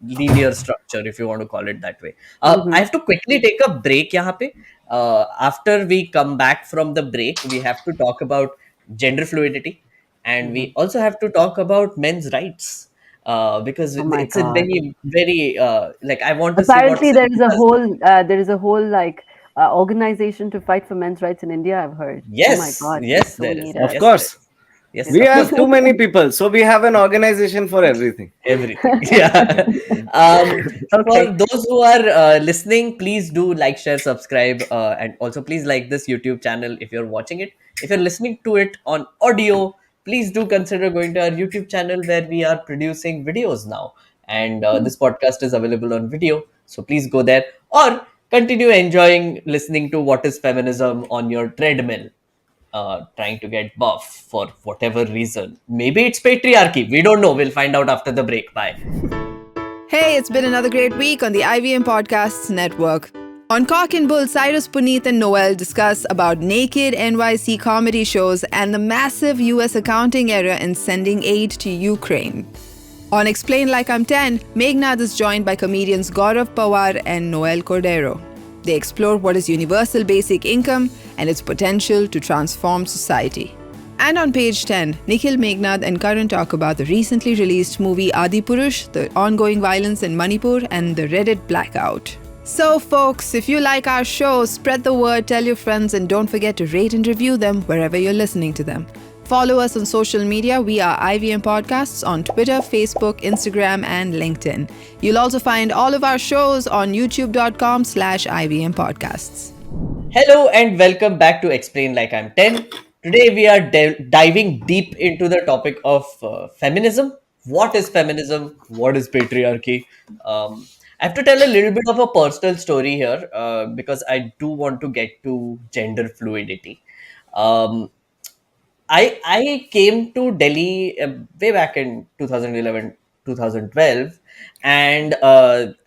linear structure, if you want to call it that way. I mm-hmm, have to quickly take a break yahan pe. After we come back from the break, we have to talk about gender fluidity, and we Mhm. also have to talk about men's rights, because oh my it's a god. very like, I want to see what Apparently Sindhu does. there is a whole, like, organization to fight for men's rights in India, I've heard. Oh my Yes, god, yes, it's so there is. Of needed. Yes, there course, is. Yes, we of course. have too many people, so we have an organization for everything. Everything. Yeah. For Okay. those who are listening, please do like, share, subscribe, and also please like this YouTube channel if you're watching it. If you're listening to it on audio, please do consider going to our YouTube channel, where we are producing videos now, and this podcast is available on video, so please go there, or continue enjoying listening to What is Feminism on your treadmill, trying to get buff for whatever reason. Maybe it's patriarchy. We don't know. We'll find out after the break. Bye. Hey, it's been another great week on the IVM Podcasts Network. On Cock and Bull, Cyrus, Puneet, and Noel discuss about naked NYC comedy shows and the massive US accounting error in sending aid to Ukraine. On Explain Like I'm 10, Meghnad is joined by comedians Gaurav Pawar and Noel Cordero. They explore what is universal basic income and its potential to transform society. And on page 10, Nikhil, Meghnad, and Karan talk about the recently released movie Adi Purush, the ongoing violence in Manipur, and the Reddit blackout. So, folks, if you like our show, spread the word, tell your friends, and don't forget to rate and review them wherever you're listening to them. Follow us on social media. We are IVM Podcasts on Twitter, Facebook, Instagram, and LinkedIn. You'll also find all of our shows on youtube.com/IVM Podcasts. Hello and welcome back to Explain Like I'm 10. Today we are diving deep into the topic of feminism. What is feminism? What is patriarchy? I have to tell a little bit of a personal story here, because I do want to get to gender fluidity. Um, I came to Delhi way back in 2011, 2012, and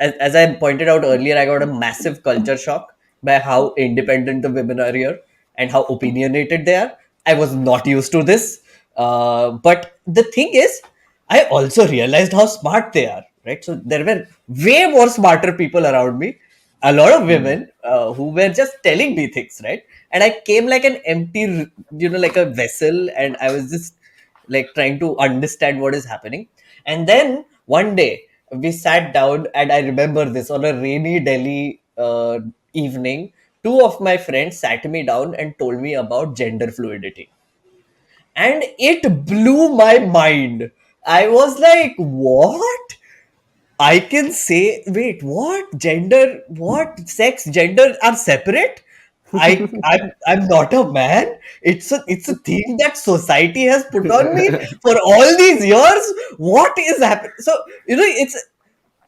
as I pointed out earlier, I got a massive culture shock by how independent the women are here and how opinionated they are. I was not used to this. But the thing is, I also realized how smart they are, right? So there were way more smarter people around me, a lot of Hmm. women who were just telling me things, right? And I came like an empty, like a vessel, and I was just like trying to understand what is happening. And then one day we sat down, and I remember this on a rainy Delhi evening. Two of my friends sat me down and told me about gender fluidity, and it blew my mind. I was like, what? I can say, wait, what? Gender, what? Sex, gender are separate? I'm not a man. It's a thing that society has put on me for all these years. What is happening? So, it's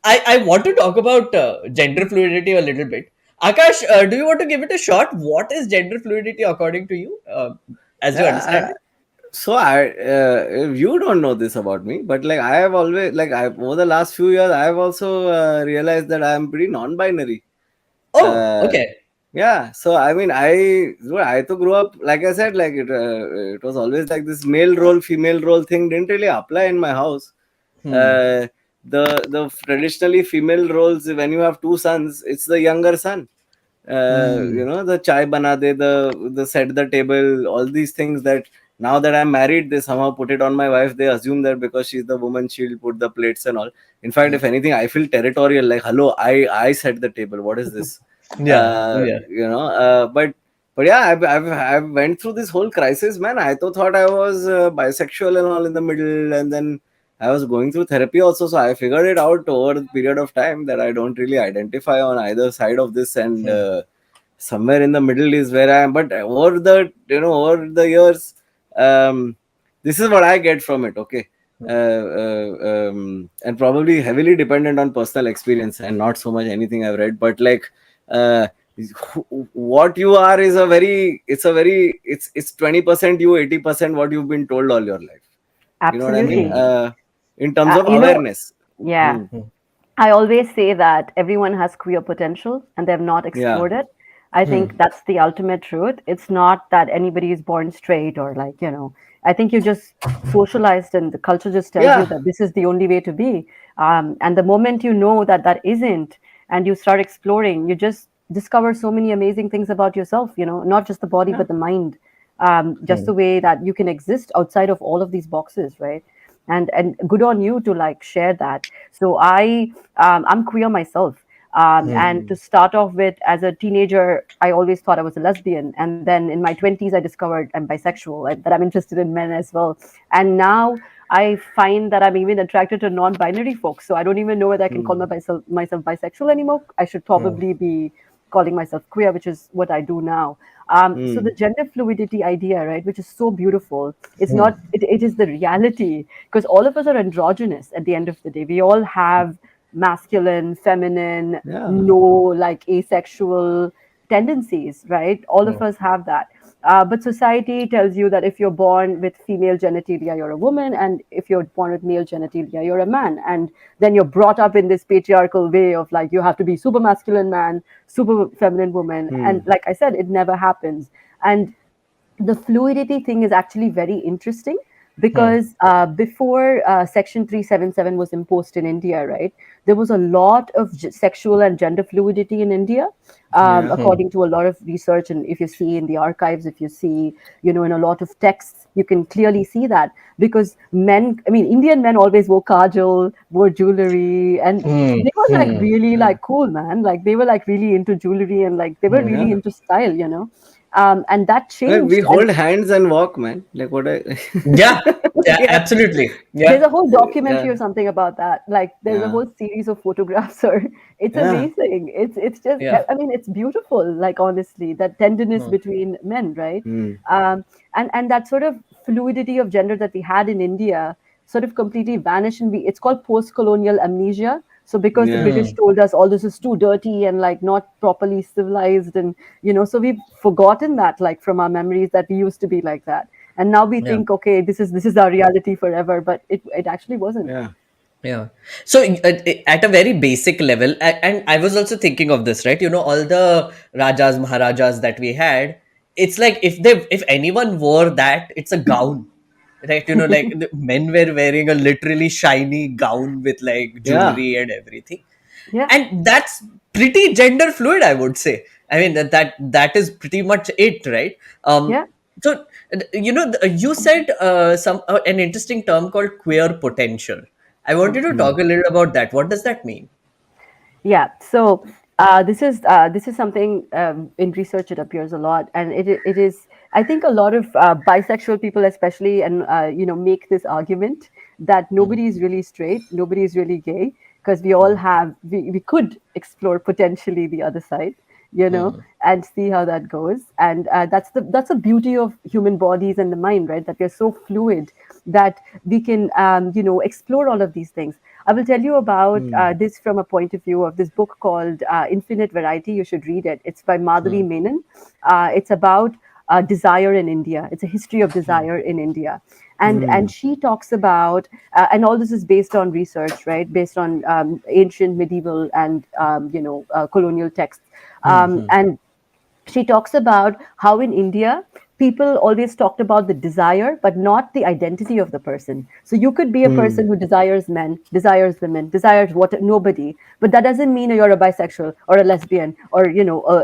I want to talk about gender fluidity a little bit. Akash, do you want to give it a shot? What is gender fluidity according to you, as you understand Yeah. it? So you don't know this about me, but like I have always like I over the last few years I have also realized that I am pretty non-binary. Oh, Uh, okay. yeah. So I mean, I to grew up like I said, like it was always like this male role, female role thing didn't really apply in my house. Hmm. Uh, the traditionally female roles, when you have two sons, it's the younger son. Hmm. The chai bana de, the set the table, all these things that now that I'm married, they somehow put it on my wife. They assume that because she's the woman, she'll put the plates and all. In fact, if anything, I feel territorial. Like, hello, I set the table. What is this? Yeah. Yeah. But yeah, I've went through this whole crisis, man. I thought I was bisexual and all in the middle, and then I was going through therapy also, so I figured it out over the period of time that I don't really identify on either side of this, and Hmm. somewhere in the middle is where I am. But over the years, this is what I get from it. Okay, and probably heavily dependent on personal experience and not so much anything I've read, but like. What you are is it's 20% you, 80% what you've been told all your life. You know what I mean? Absolutely. Hmm. In terms Uh, of you know, awareness. yeah. Hmm. I always say that everyone has queer potential and they've not Yeah. explored it. I Hmm. think that's the ultimate truth. It's not that anybody is born straight or like, I think you just socialized and the culture just tells you Yeah. that this is the only way to be. And the moment you know that that isn't, and you start exploring, you just discover so many amazing things about yourself, not just the body, Yeah. but the mind. Just Hmm. the way that you can exist outside of all of these boxes, right? And good on you to like share that. So I'm queer myself. And Hmm. to start off with, as a teenager, I always thought I was a lesbian. And then in my 20s, I discovered I'm bisexual, that I'm interested in men as well. And now I find that I'm even attracted to non binary folks. So I don't even know whether I can call Hmm. myself bisexual anymore. I should Hmm. probably be calling myself queer, which is what I do now. So the Hmm. gender fluidity idea, right, which is so beautiful, it's Hmm. not, it is the reality because all of us are androgynous at the end of the day. We all have masculine, feminine, Yeah. no like asexual tendencies, right? All Hmm. of us have that. But society tells you that if you're born with female genitalia, you're a woman, and if you're born with male genitalia, you're a man. And then you're brought up in this patriarchal way of like, you have to be super masculine man, super feminine woman. And Hmm. like I said, it never happens. And the fluidity thing is actually very interesting Hmm. because before Section 377 was imposed in India, right, there was a lot of sexual and gender fluidity in India, Yeah. Hmm. according to a lot of research. And if you see in the archives, if you see, in a lot of texts, you can clearly see that because men, I mean, Indian men always wore kajal, wore jewelry, and Hmm. they were like Hmm. really Yeah. like cool, man. Like they were like really into jewelry and like they were Hmm. really Yeah. into style. And that Like we changed. And hold hands and walk, man. Like what I. Yeah. Yeah. Yeah. Absolutely. there's Yeah. a whole documentary Yeah. or something about that. Like there's a Yeah. whole series of photographs, or it's Yeah. amazing. It's just, Yeah. I mean, it's beautiful. Like honestly, that tenderness Hmm. between men, right? Hmm. And that sort of fluidity of gender that we had in India sort of completely vanished, and it's called post-colonial amnesia. So because the Yeah. British Hmm. told us all this is too dirty and like not properly civilized, and so we've forgotten that, like from our memories, that we used to be like that. And now we Yeah. think, okay, this is our reality forever, but it actually wasn't. Yeah. Yeah. So at a very basic level, and I was also thinking of this, right? All the Rajas, Maharajas that we had, it's like if anyone wore that, it's a gown, right? Like the men were wearing a literally shiny gown with like Yeah. jewelry and everything, Yeah, and that's pretty gender fluid, I would say. I mean that is pretty much it, right? um yeah. so you said some an interesting term called queer potential. I want you to Hmm. talk a little about that. What does that mean? Yeah. So this is something in research it appears a lot, and it is. I think a lot of bisexual people, especially, and make this argument that Mm, nobody is really straight, nobody is really gay, because we all mm, have we could explore potentially the other side, mm, and see how that goes. And that's the beauty of human bodies and the mind, right? That we're so fluid that we can explore all of these things. I will tell you about Hmm. this from a point of view of this book called Infinite Variety. You should read it. It's by Madhavi mm, Menon. It's about desire in India. It's a history of desire in India. And Hmm. she talks about, and all this is based on research, right? Based on ancient, medieval, and colonial texts. mm, mm, And she talks about how in India, people always talked about the desire, but not the identity of the person. So you could be a Hmm. person who desires men, desires women, desires what nobody, but that doesn't mean you're a bisexual or a lesbian or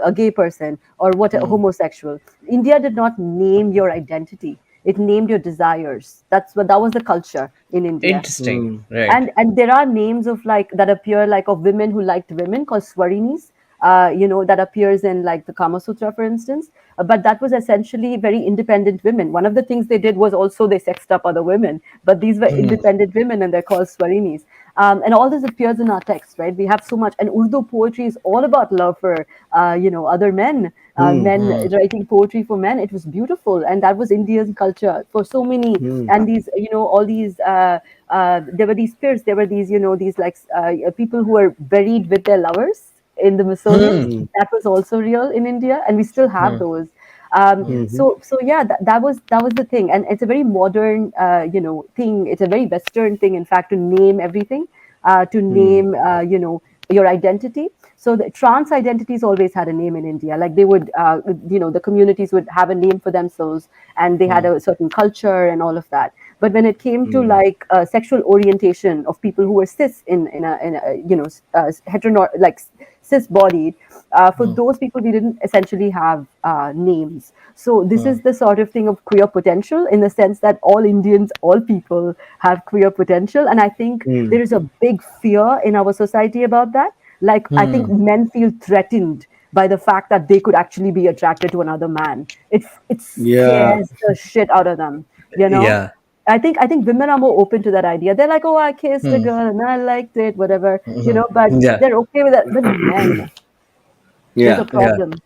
a gay person or what a mm. homosexual. India did not name your identity; it named your desires. That was the culture in India. Interesting, Hmm. right? And there are names of like that appear like of women who liked women called swarinis, that appears in like the Kama Sutra, for instance. But that was essentially very independent women. One of the things they did was also they sexed up other women, but these were Mm, independent women and they're called swarinis. And all this appears in our text, right? We have so much, and Urdu poetry is all about love for, other men, Hmm. men mm, writing poetry for men. It was beautiful, and that was Indian culture for so many. Hmm. And these, all these. There were these peers. There were these, these like people who were buried with their lovers in the mausoleums. mm, Hmm. That was also real in India, and we still have mm, those. mm, Hmm. So yeah, that was the thing, and it's a very modern, thing. It's a very Western thing, in fact, to name everything, to Hmm. name, your identity. So the trans identities always had a name in India. Like they would, the communities would have a name for themselves, and they had mm, a certain culture and all of that. But when it came to Hmm. like sexual orientation of people who were cis in a like cis bodied, for mm, those people we didn't essentially have names. So this mm, is the sort of thing of queer potential, in the sense that all Indians, all people have queer potential, and I think Hmm. there is a big fear in our society about that. Like I think mm. men feel threatened by the fact that they could actually be attracted to another man. It Yeah. scares the shit out of them, you know. Yeah. I think women are more open to that idea. They're like, oh, I kissed a Mm, girl and I liked it, whatever, mhm. but Yeah. they're okay with that. But men, there's a Yeah. Yeah. problem.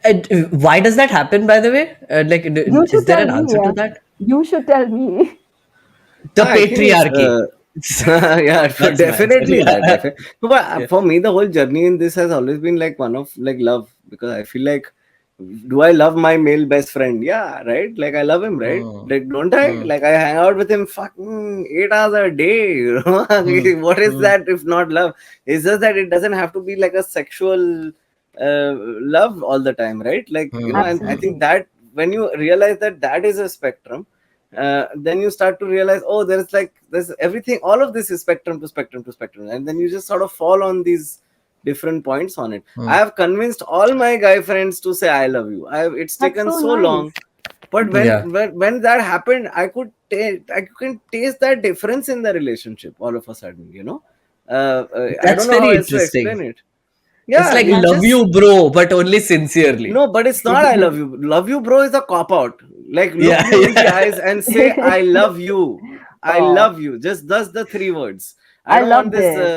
And why does that happen, by the way? Like, You is should there tell an me. answer to that? You should tell me. The I think it's patriarchy. yeah, That's my answer. definitely that. Yeah. Definitely. But Yeah. for me, the whole journey in this has always been like one of like love, because I feel like, do I love my male best friend? Yeah, right. Like I love him, right? Mm, Like don't I? mm, Like I hang out with him fucking 8 hours a day. You know, mm, what is mm, that if not love? It's just that it doesn't have to be like a sexual love all the time, right? Like mm, and I mm, think Absolutely. that when you realize that that is a spectrum, then you start to realize, oh, there's everything, all of this is spectrum to spectrum to spectrum, and then you just sort of fall on these different points on it. I mm, have convinced all my guy friends to say I love you. It's That's taken so so long, nice. but yeah. when that happened, I can taste that difference in the relationship all of a sudden, I That's don't know how very else to interesting. explain it. It's Yeah, like it That's love just you, bro, but only sincerely. no, but it's not I love you. Love you, bro, is a cop out. Like, look Yeah, you in the yeah. eyes and say, I love you. I Oh, love you. Just thus the three words. I I don't want loved this. it.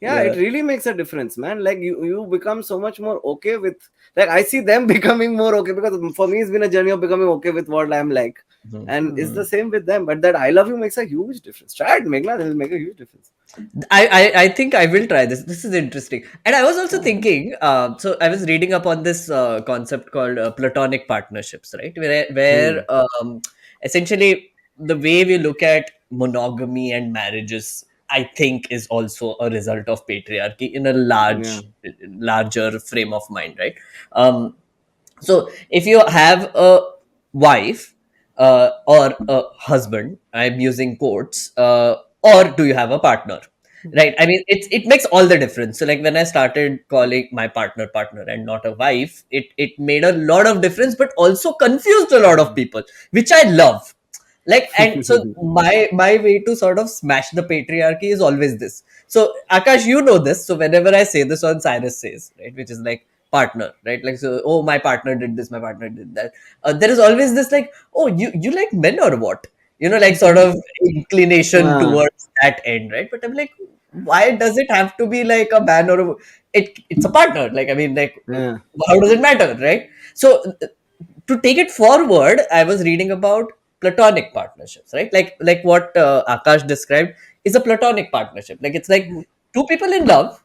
Yeah, it Yeah. really makes a difference, man. Like, you become so much more okay with, like, I see them becoming more okay, because for me, it's been a journey of becoming okay with what I'm like. Mhm, And it's the mhm. same with them. But that I love you makes a huge difference. Try it, Meghnad. It will make a huge difference. I think I will try this. This is interesting. And I was also Yeah. thinking, so I was reading up on this concept called platonic partnerships, right? Where Hmm. essentially the way we look at monogamy and marriages I think is also a result of patriarchy in a Yeah. larger frame of mind, right? So if you have a wife or a husband, I'm using quotes, or do you have a partner, right? I mean, it makes all the difference. So like when I started calling my partner partner and not a wife, it made a lot of difference, but also confused a lot of people, which I love. Like, and so my way to sort of smash the patriarchy is always this. So Akash, you know this. So whenever I say this, on Cyrus says, right, which is like partner, right? Like, so, oh, my partner did this, my partner did that. There is always this like, oh, you like men or what? Like sort of inclination Ah, towards that end, right? But I'm like, why does it have to be like a man or it's a partner? Like, I mean, like, yeah. how does it matter, right? So to take it forward, I was reading about platonic partnerships, right? Like what Akash described is a platonic partnership. Like it's like two people in love,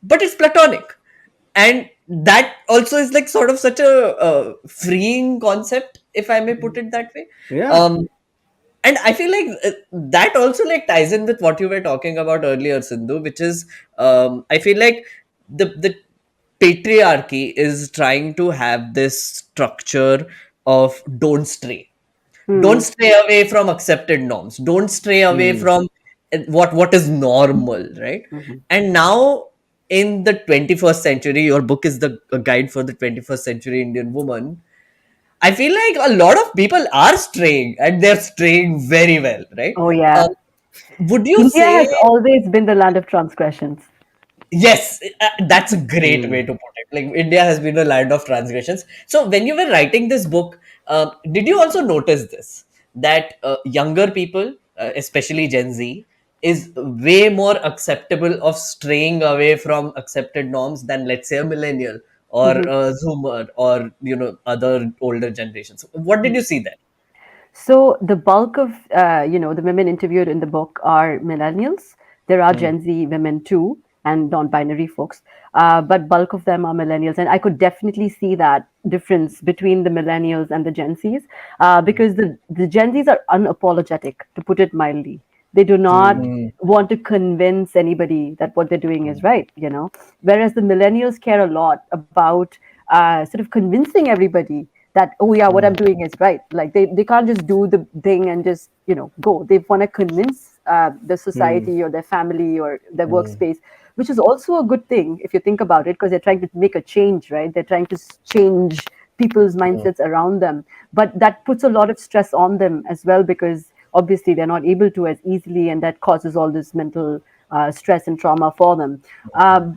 but it's platonic, and that also is like sort of such a freeing concept, if I may put it that way. Yeah. um and I feel like that also like ties in with what you were talking about earlier, Sindhu, which is I feel like the patriarchy is trying to have this structure of don't Hmm. stray away from accepted norms, don't stray away Hmm. from what is normal, right? Mhm. And now in the 21st century, your book is the a guide for the 21st century Indian woman. I feel like a lot of people are straying, and they're straying very well, right? Oh uh, yeah. would you India say? has always been the land of transgressions. Yes, that's a great way Hmm. to put it. Like India has been a land of transgressions. So when you were writing this book, did you also notice this, that younger people, especially Gen Z, is way more acceptable of straying away from accepted norms than, let's say, a millennial or Mhm. a Zoomer or other older generations? What did you see there? So the bulk of the women interviewed in the book are millennials. There are Hmm. Gen Z women too, and non-binary folks, but bulk of them are millennials. And I could definitely see that difference between the millennials and the Gen Zs, because the Gen Zs are unapologetic, to put it mildly. They do not Hmm. Hmm. want to convince anybody that what they're doing is right, whereas the millennials care a lot about sort of convincing everybody that, oh yeah, what I'm doing is right. Like they can't just do the thing and just go. They want to convince the Hmm. society or their family or their Hmm. workspace, which is also a good thing if you think about it, because they're trying to make a change, right? They're trying to change people's Hmm. mindsets around them, but that puts a lot of stress on them as well, because obviously they're not able to as easily, and that causes all this mental stress and trauma for them.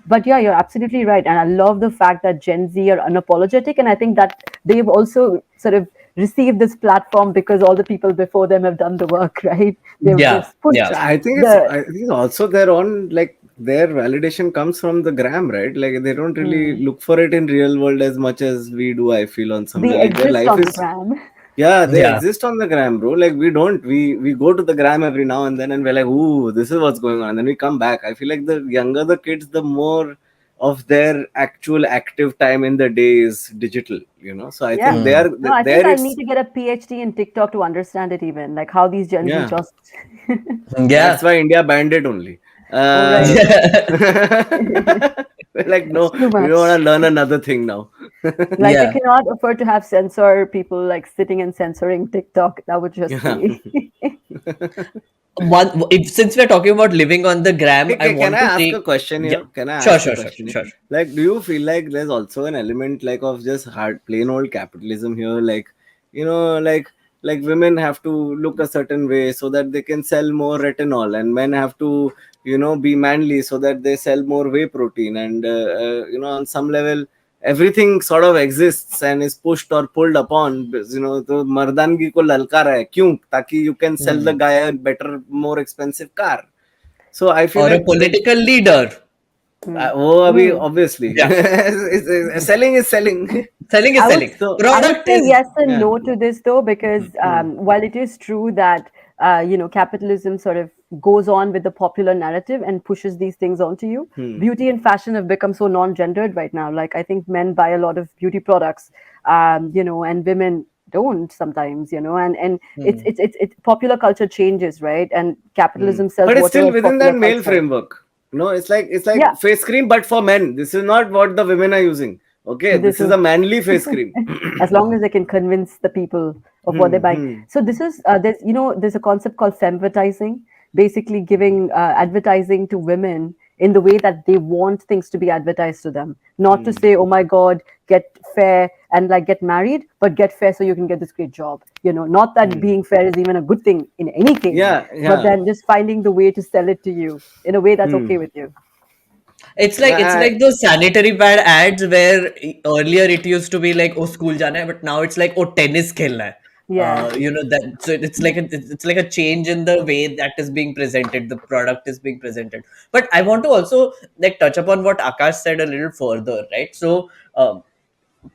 But yeah, you're absolutely right, and I love the fact that Gen Z are unapologetic, and I think that they've also sort of received this platform because all the people before them have done the work, right? They've Yeah, yeah. pushed So I think the. it's also their own, like their validation comes from the gram, right? Like they don't really Hmm. look for it in real world as much as we do. I feel on some They level, like their exist life on the is, gram. yeah, they Yeah. exist on the gram, bro. Like we don't, we go to the gram every now and then, and we're like, ooh, this is what's going on, and then we come back. I feel like the younger the kids, the more of their actual active time in the day is digital. So I think Yeah. they Hmm. are No, I think there. I'll need It's to get a PhD in TikTok to understand it, even like how these Gen Z yeah. just. That's Yeah. why India banned it only. Oh, Uh, right. we're like, It's no, too we don't want much. to learn another thing now. Like they Yeah. cannot afford to have censor people like sitting and censoring TikTok. That would just Yeah. be. Since we're talking about living on the gram, I Can want I to ask take. a question Yeah. here? Can I Sure, ask a sure, sure, question here? sure. Like, do you feel like there's also an element like of just hard, plain old capitalism here? Like, like women have to look a certain way so that they can sell more retinol, and men have to, be manly so that they sell more whey protein, and on some level, everything sort of exists and is pushed or pulled upon. तो मर्दानगी को ललकार है क्यों, ताकि you can sell the Hmm. guy a better, more expensive car. So I feel Or a like political leader. Hmm. वो अभी Hmm. obviously Yeah. selling is selling. Selling is I would selling. So I would Product say is. yes and yeah. no to this though, because Hmm. while it is true that capitalism sort of goes on with the popular narrative and pushes these things onto you, Hmm. beauty and fashion have become so non-gendered right now. Like I think men buy a lot of beauty products, and women don't sometimes, and it's Hmm. it's it's, it's popular culture changes, right? And Hmm. capitalism sells But it's still whatever within popular that male culture. framework. No, it's like Yeah, face cream, but for men. This is not what the women are using. Okay, this this is is a manly face cream. as long as they can convince the people of what they're buying. Hmm. So this is there's a concept called femvertising, basically giving advertising to women in the way that they want things to be advertised to them, not to Hmm. say, oh my god, get fair and like get married, but get fair so you can get this great job. Not that Hmm. being fair is even a good thing in any case, Yeah, but yeah. then just finding the way to sell it to you in a way that's Hmm. okay with you. Yeah, It's like those sanitary pad ads where earlier it used to be like, oh, school jana hai, but now it's like, oh, tennis khelna hai. Yeah. That, so it's like a change in the way that is being presented, the product is being presented. But I want to also like touch upon what Akash said a little further, right? So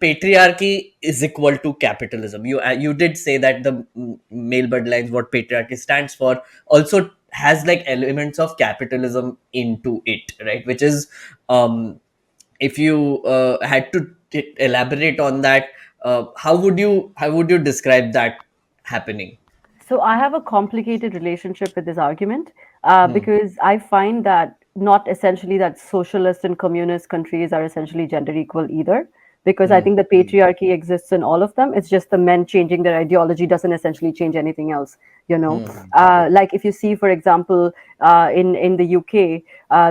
patriarchy is equal to capitalism. You did say that the male bloodlines, what patriarchy stands for, also has like elements of capitalism into it, right? Which is, if you had to elaborate on that, how would you describe that happening? So I have a complicated relationship with this argument Hmm. because I find that not essentially that socialist and communist countries are essentially gender equal either. Because I Hmm. think the patriarchy exists in all of them. It's just the men changing their ideology doesn't essentially change anything else. Hmm. Like if you see, for example, in the UK,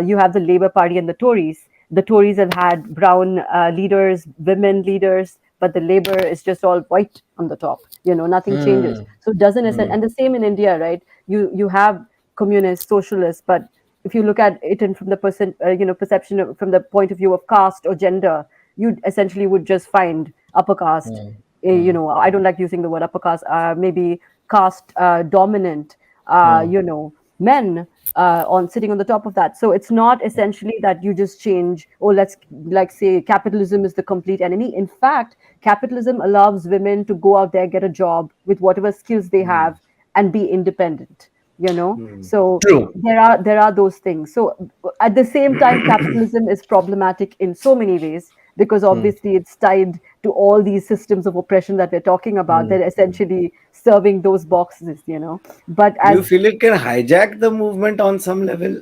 you have the Labour Party and the Tories. The Tories have had brown leaders, women leaders, but the Labour is just all white on the top. Nothing changes. Hmm. So it doesn't Hmm. and the same in India, right? You have communists, socialists, but if you look at it in from the perception from the point of view of caste or gender, you essentially would just find upper caste. Hmm. Hmm. I don't like using the word upper caste. Maybe caste dominant. Hmm. Men on sitting on the top of that. So it's not essentially that you just change. Oh, let's like say capitalism is the complete enemy. In fact, capitalism allows women to go out there, get a job with whatever skills they hmm. have, and be independent. Hmm. So True. there are those things. So at the same time, capitalism is problematic in so many ways because Hmm. obviously it's tied to all these systems of oppression that we're talking about. Hmm. They're essentially serving those boxes. But Do you as feel it can hijack the movement on some level,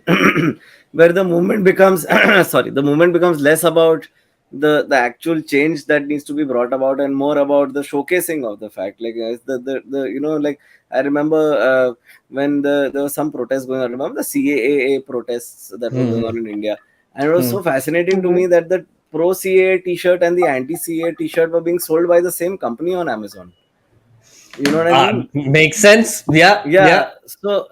where the movement becomes sorry, the movement becomes less about the actual change that needs to be brought about and more about the showcasing of the fact, like the like I remember when there was some protest going on. Remember the CAA protests that were going Hmm. on in India, and it was Hmm. so fascinating to Mhm. me that the pro CAA t-shirt and the anti CAA t-shirt were being sold by the same company on Amazon. You know what I mean? Makes sense. Yeah. Yeah. Yeah,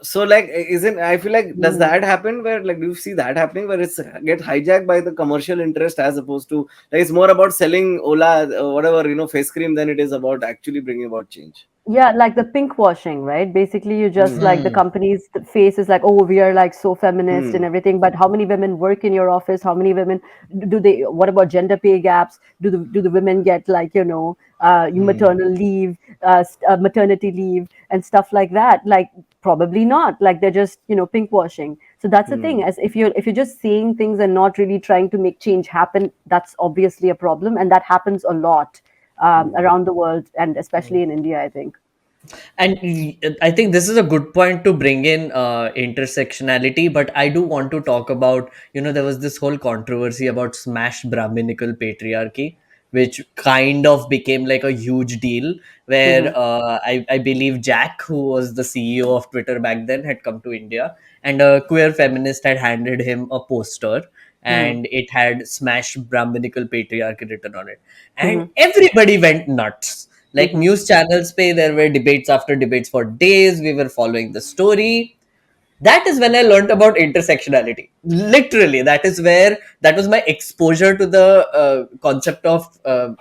so like, isn't, I feel like, does Mhm. that happen where, like, do you see that happening where it's get hijacked by the commercial interest, as opposed to, like, it's more about selling Ola whatever, face cream, than it is about actually bringing about change? Yeah, like the pink washing, right? Basically, you just Hmm. like the Hmm. company's face is like, oh, we are like so feminist and Hmm. everything. But how many women work in your office? How many women do they? What about gender pay gaps? Do the women get like Hmm. maternal leave, maternity leave, and stuff like that? Like probably not. Like they're just pink washing. So that's the thing. Hmm. As if you're just saying things and not really trying to make change happen, that's obviously a problem, and that happens a lot Hmm. around the world and especially in India, I think. And I think this is a good point to bring in intersectionality, but I do want to talk about, there was this whole controversy about smash Brahminical patriarchy, which kind of became like a huge deal, where Mhm, I believe Jack, who was the CEO of Twitter back then, had come to India, and a queer feminist had handed him a poster, mhm, and it had smash Brahminical patriarchy written on it. And mhm, everybody went nuts, like mhm, news channels pay, there were debates after debates for days. We were following the story. That is when I learned about intersectionality. Literally, that was my exposure to the concept of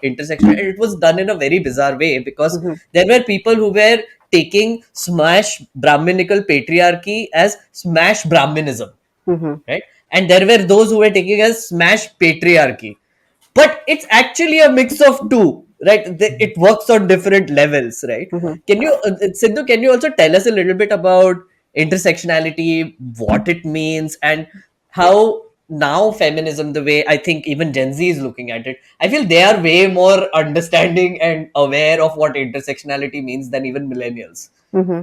intersection. And it was done in a very bizarre way, because mhm, there were people who were taking smash Brahminical patriarchy as smash Brahminism, mhm, right? And there were those who were taking as smash patriarchy, but it's actually a mix of two, right? It works on different levels, right? mhm. Can you, Sindhu, can you also tell us a little bit about intersectionality, what it means, and how now feminism, the way I think even Gen Z is looking at it, I feel they are way more understanding and aware of what intersectionality means than even millennials. Hmm.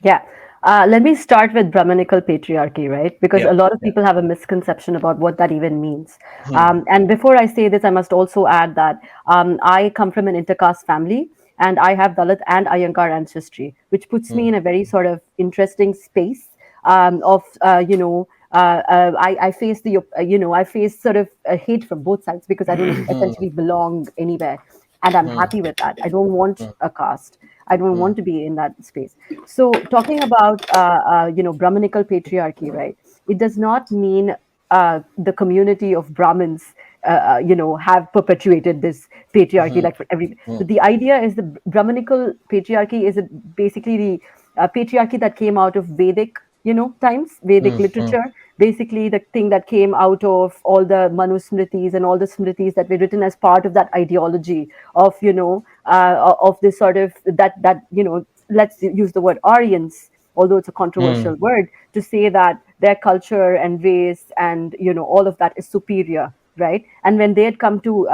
Yeah. Let me start with Brahminical patriarchy, right? Because Yeah, a lot of yeah. people have a misconception about what that even means. Hmm. And before I say this, I must also add that I come from an intercaste family, and I have Dalit and Iyengar ancestry, which puts me Hmm. in a very sort of interesting space of, I face I face sort of hate from both sides because I don't essentially belong anywhere. And I'm happy with that. I don't want a caste. I don't want to be in that space. So, talking about Brahminical patriarchy, right? It does not mean the community of Brahmins, have perpetuated this patriarchy like for every. So the idea is the Brahminical patriarchy is basically the patriarchy that came out of Vedic, times, Vedic literature. Basically, the thing that came out of all the Manusmritis and all the Smritis that were written as part of that ideology of, of this sort of let's use the word Aryans, although it's a Hmm. controversial word, to say that their culture and race and all of that is superior, right? And when they had come to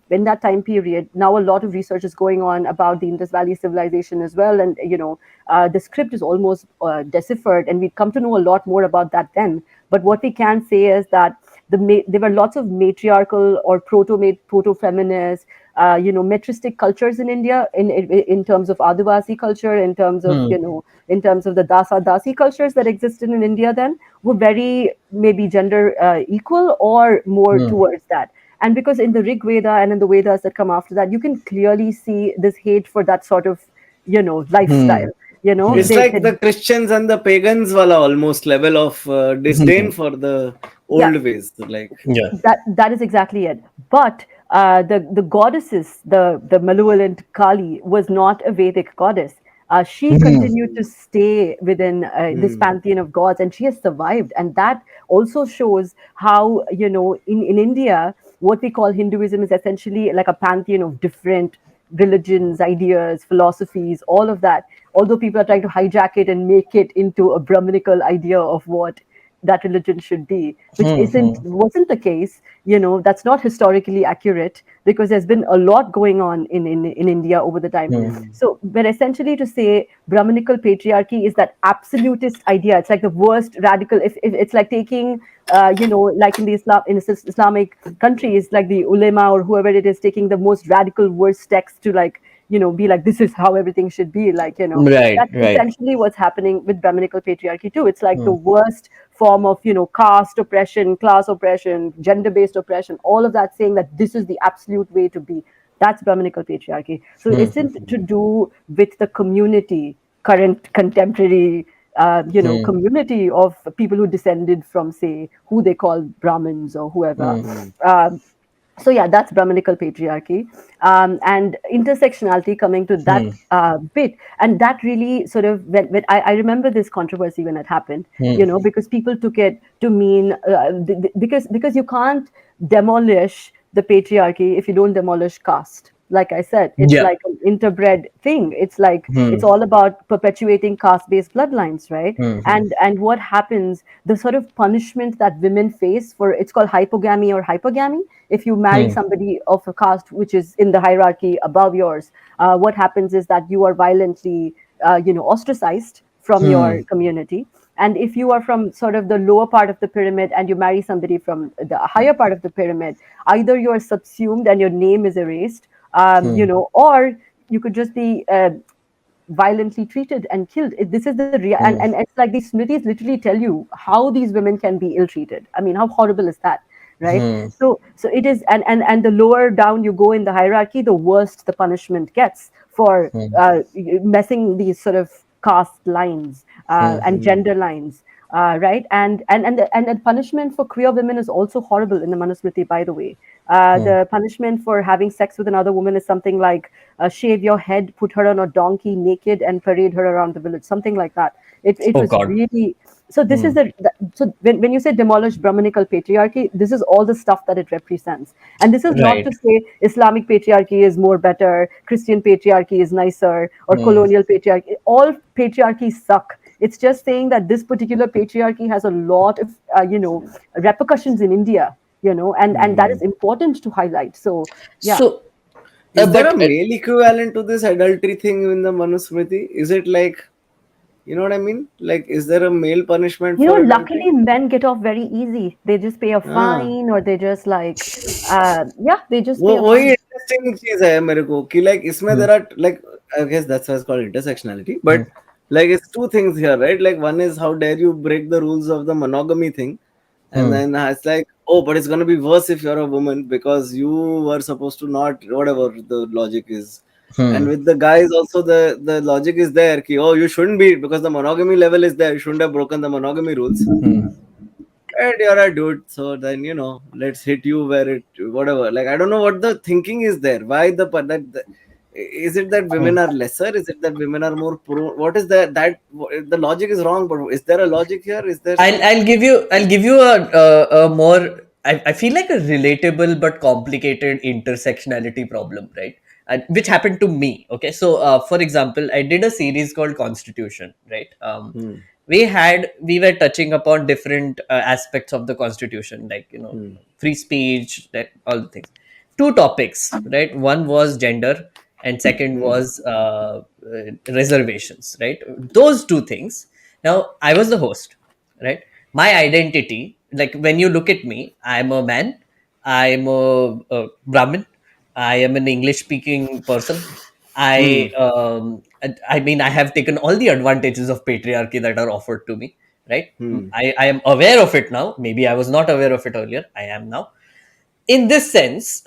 when that time period, now a lot of research is going on about the Indus Valley civilization as well, and the script is almost deciphered, and we'd come to know a lot more about that then. But what we can say is that there were lots of matriarchal or proto-feminist, metristic cultures in India, in terms of Adivasi culture, in terms of the Dasa Dasi cultures that existed in India then, were very maybe gender equal or more towards that. And because in the Rig Veda and in the Vedas that come after that, you can clearly see this hate for that sort of Hmm. lifestyle. It's Hmm. like the Christians and the pagans wala almost level of disdain for the Yeah, old ways. Like, Yeah. that is exactly it. But the goddesses, the malevolent Kali, was not a Vedic goddess. She continued to stay within this hmm, pantheon of gods, and she has survived. And that also shows how, in India, what we call Hinduism is essentially like a pantheon of different religions, ideas, philosophies, all of that. Although people are trying to hijack it and make it into a Brahminical idea of what that religion should be, which wasn't the case. That's not historically accurate, because there's been a lot going on in India over the time. hmm, So, but essentially, to say Brahminical patriarchy is that absolutist idea. It's like the worst radical. If it's like taking, like in the Islamic countries, like the ulema or whoever it is, taking the most radical worst text to, like, be like, this is how everything should be. Like, Right, that's right. essentially what's happening with Brahminical patriarchy too. It's like the worst form of, caste oppression, class oppression, gender-based oppression, all of that, saying that this is the absolute way to be. That's Brahminical patriarchy. So it isn't to do with the community, current contemporary community of people who descended from, say, who they call Brahmins or whoever. hmm, Um, so yeah, that's Brahminical patriarchy, and intersectionality, coming to that bit. And that really sort of, when I remember this controversy when it happened, because people took it to mean, because you can't demolish the patriarchy if you don't demolish caste. Like I said, it's Yeah. like an interbred thing. It's like, it's all about perpetuating caste-based bloodlines, right? And what happens, the sort of punishment that women face for, it's called hypogamy or hypergamy. If you marry somebody of a caste which is in the hierarchy above yours, what happens is that you are violently, ostracized from your community. And if you are from sort of the lower part of the pyramid and you marry somebody from the higher part of the pyramid, either you are subsumed and your name is erased, or you could just be violently treated and killed. This is the and it's like these smritis literally tell you how these women can be ill-treated. I mean, how horrible is that, right? So it is, and the lower down you go in the hierarchy, the worse the punishment gets for messing these sort of caste lines and gender lines. Right, and the punishment for queer women is also horrible in the Manusmriti, by the way. The punishment for having sex with another woman is something like, shave your head, put her on a donkey naked, and parade her around the village, something like that. It Oh was God. really. So this is so when you say demolish Brahminical patriarchy, this is all the stuff that it represents. And this is not Right. to say Islamic patriarchy is more better, Christian patriarchy is nicer, or colonial patriarchy. All patriarchies suck. It's just saying that this particular patriarchy has a lot of repercussions in India, and that is important to highlight. So yeah. So, Is there a but male equivalent to this adultery thing in the Manusmriti? Is it like, you know what I mean? Like, is there a male punishment for adultery? Luckily men get off very easy. They just pay a हाँ, fine, or they just like yeah, they just pay वो a वही fine. Interesting चीज है मेरे को कि like इसमें Hmm, there are like I guess that's why it's called intersectionality, hmm, but like it's two things here, right? Like one is how dare you break the rules of the monogamy thing, and hmm, then it's like, oh, but it's gonna be worse if you're a woman because you were supposed to not, whatever the logic is. And hmm, with the guys also, the logic is there ki, oh, you shouldn't be, because the monogamy level is there, you shouldn't have broken the monogamy rules. hmm. And you're a dude, so then let's hit you where it, whatever. Like, I don't know what the thinking is there. Why is it that Hmm. women are lesser? Is it that women are more pro? What is that the logic is wrong? But is there a logic here? Is there some? I'll give you a more, I feel like a relatable but complicated intersectionality problem, right? Which happened to me. Okay, so for example, I did a series called Constitution, right? Hmm, We were touching upon different aspects of the Constitution, like hmm, free speech, that all the things. Two topics, right? One was gender, and second hmm, was reservations, right? Those two things. Now I was the host, right? My identity, like when you look at me, I'm a man, I'm a Brahmin, I am an English speaking person. hmm, I mean, I have taken all the advantages of patriarchy that are offered to me, right? hmm. I am aware of it now. Maybe I was not aware of it earlier. I am now. In this sense,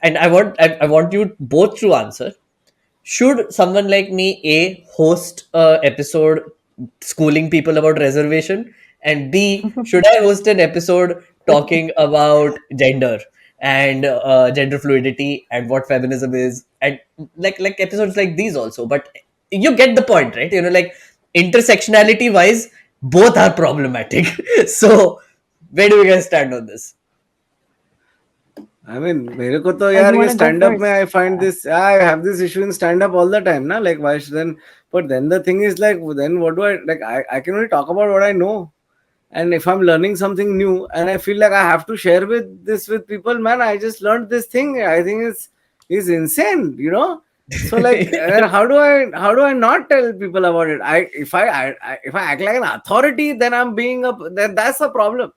and I want you both to answer. Should someone like me a host a episode schooling people about reservation, and b should I host an episode talking about gender and gender fluidity and what feminism is, and like episodes like these also? But you get the point, right? Like intersectionality wise, both are problematic. So where do you guys stand on this? I mean, मेरे को तो You यार ये want to go stand up में first? I find this, I have this issue in stand up all the time ना, like why should then, but then the thing is like, then what do I like, I can only talk about what I know. And if I'm learning something new and I feel like I have to share with people, man, I just learned this thing, I think it's insane. So like, and how do I not tell people about it? If I act like an authority, then then that's a problem.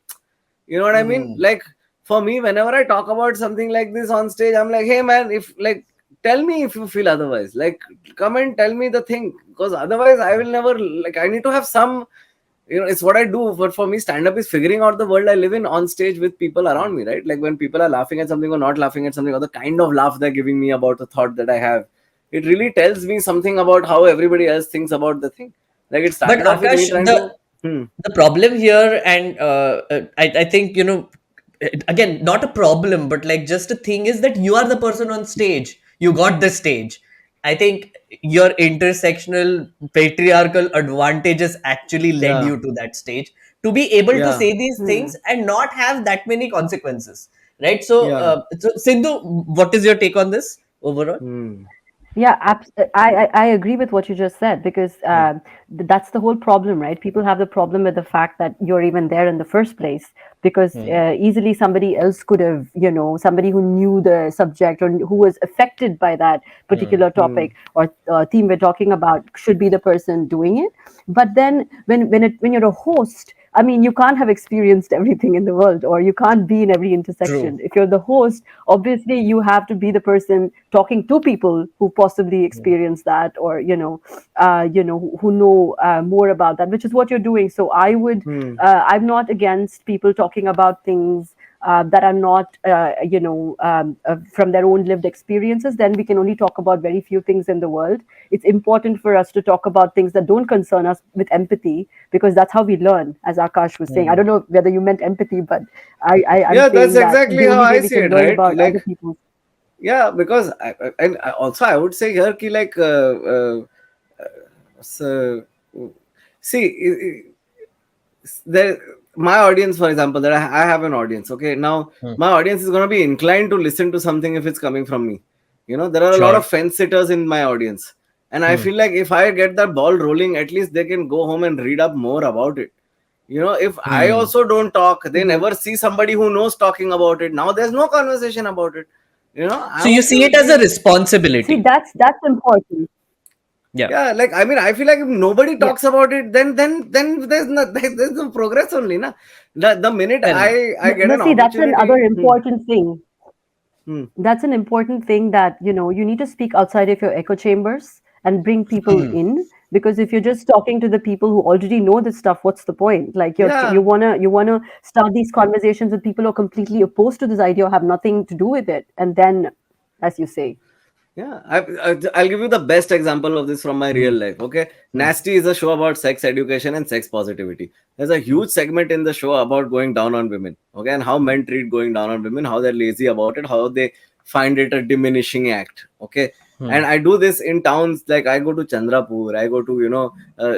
You know what I mean? Hmm. Like, for me, whenever I talk about something like this on stage, I'm like, hey man, if like, tell me if you feel otherwise. Like, come and tell me the thing, because otherwise I will never, like, I need to have some, it's what I do. But for me, stand up is figuring out the world I live in on stage with people around me, right? Like when people are laughing at something or not laughing at something, or the kind of laugh they're giving me about the thought that I have, it really tells me something about how everybody else thinks about the thing. Like, it But started off with me Akash, trying the to, hmm, the problem here, and I think again, not a problem, but like just a thing is that you are the person on stage. You got the stage. I think your intersectional patriarchal advantages actually led yeah, you to that stage to be able to yeah, say these things Hmm. and not have that many consequences, right? So, yeah. Sindhu, what is your take on this overall? Hmm. Yeah, I agree with what you just said, because Hmm. that's the whole problem, right? People have the problem with the fact that you're even there in the first place, because Hmm, easily somebody else could have, somebody who knew the subject or who was affected by that hmm, particular Hmm. topic or theme we're talking about should be the person doing it. But then when you're a host, I mean, you can't have experienced everything in the world, or you can't be in every intersection. true. If you're the host, obviously you have to be the person talking to people who possibly Hmm, experience that, or who know more about that, which is what you're doing. So Hmm. I'm not against people talking about things that are not from their own lived experiences. Then we can only talk about very few things in the world. It's important for us to talk about things that don't concern us with empathy, because that's how we learn, as Akash was saying. I hmm. don't know whether you meant empathy, but I'm Yeah, that's saying that exactly the how only I way we see can it, learn right? about other Like, people's. yeah, because and also I would say here ki like, so, see, there, my audience, for example, that I have an audience. Okay, now Hmm. my audience is going to be inclined to listen to something if it's coming from me. There are a lot Sure. of fence sitters in my audience, And I feel like if I get that ball rolling, at least they can go home and read up more about it. If I also don't talk, they Mhm. never see somebody who knows talking about it. Now there's no conversation about it. So I'm you okay see it with as a being. See, responsibility. that's important. Yeah. Yeah, like I mean, I feel like if nobody Yeah. talks about it, then there's no progress only, na. The minute Fair enough. I No, get no, an see, that's another opportunity. important thing. Hmm, That's an important thing that, you need to speak outside of your echo chambers and bring people in, because if you're just talking to the people who already know this stuff, what's the point? Like you yeah, wanna start these conversations with people who are completely opposed to this idea or have nothing to do with it, and then, as you say. yeah. I'll give you the best example of this from my real Hmm. life. Okay, Hmm. Nasty is a show about sex education and sex positivity. There's a huge segment in the show about going down on women. Okay, and how men treat going down on women, how they're lazy about it, how they find it a diminishing act. Okay, Hmm. and I do this in towns like I go to Chandrapur, I go to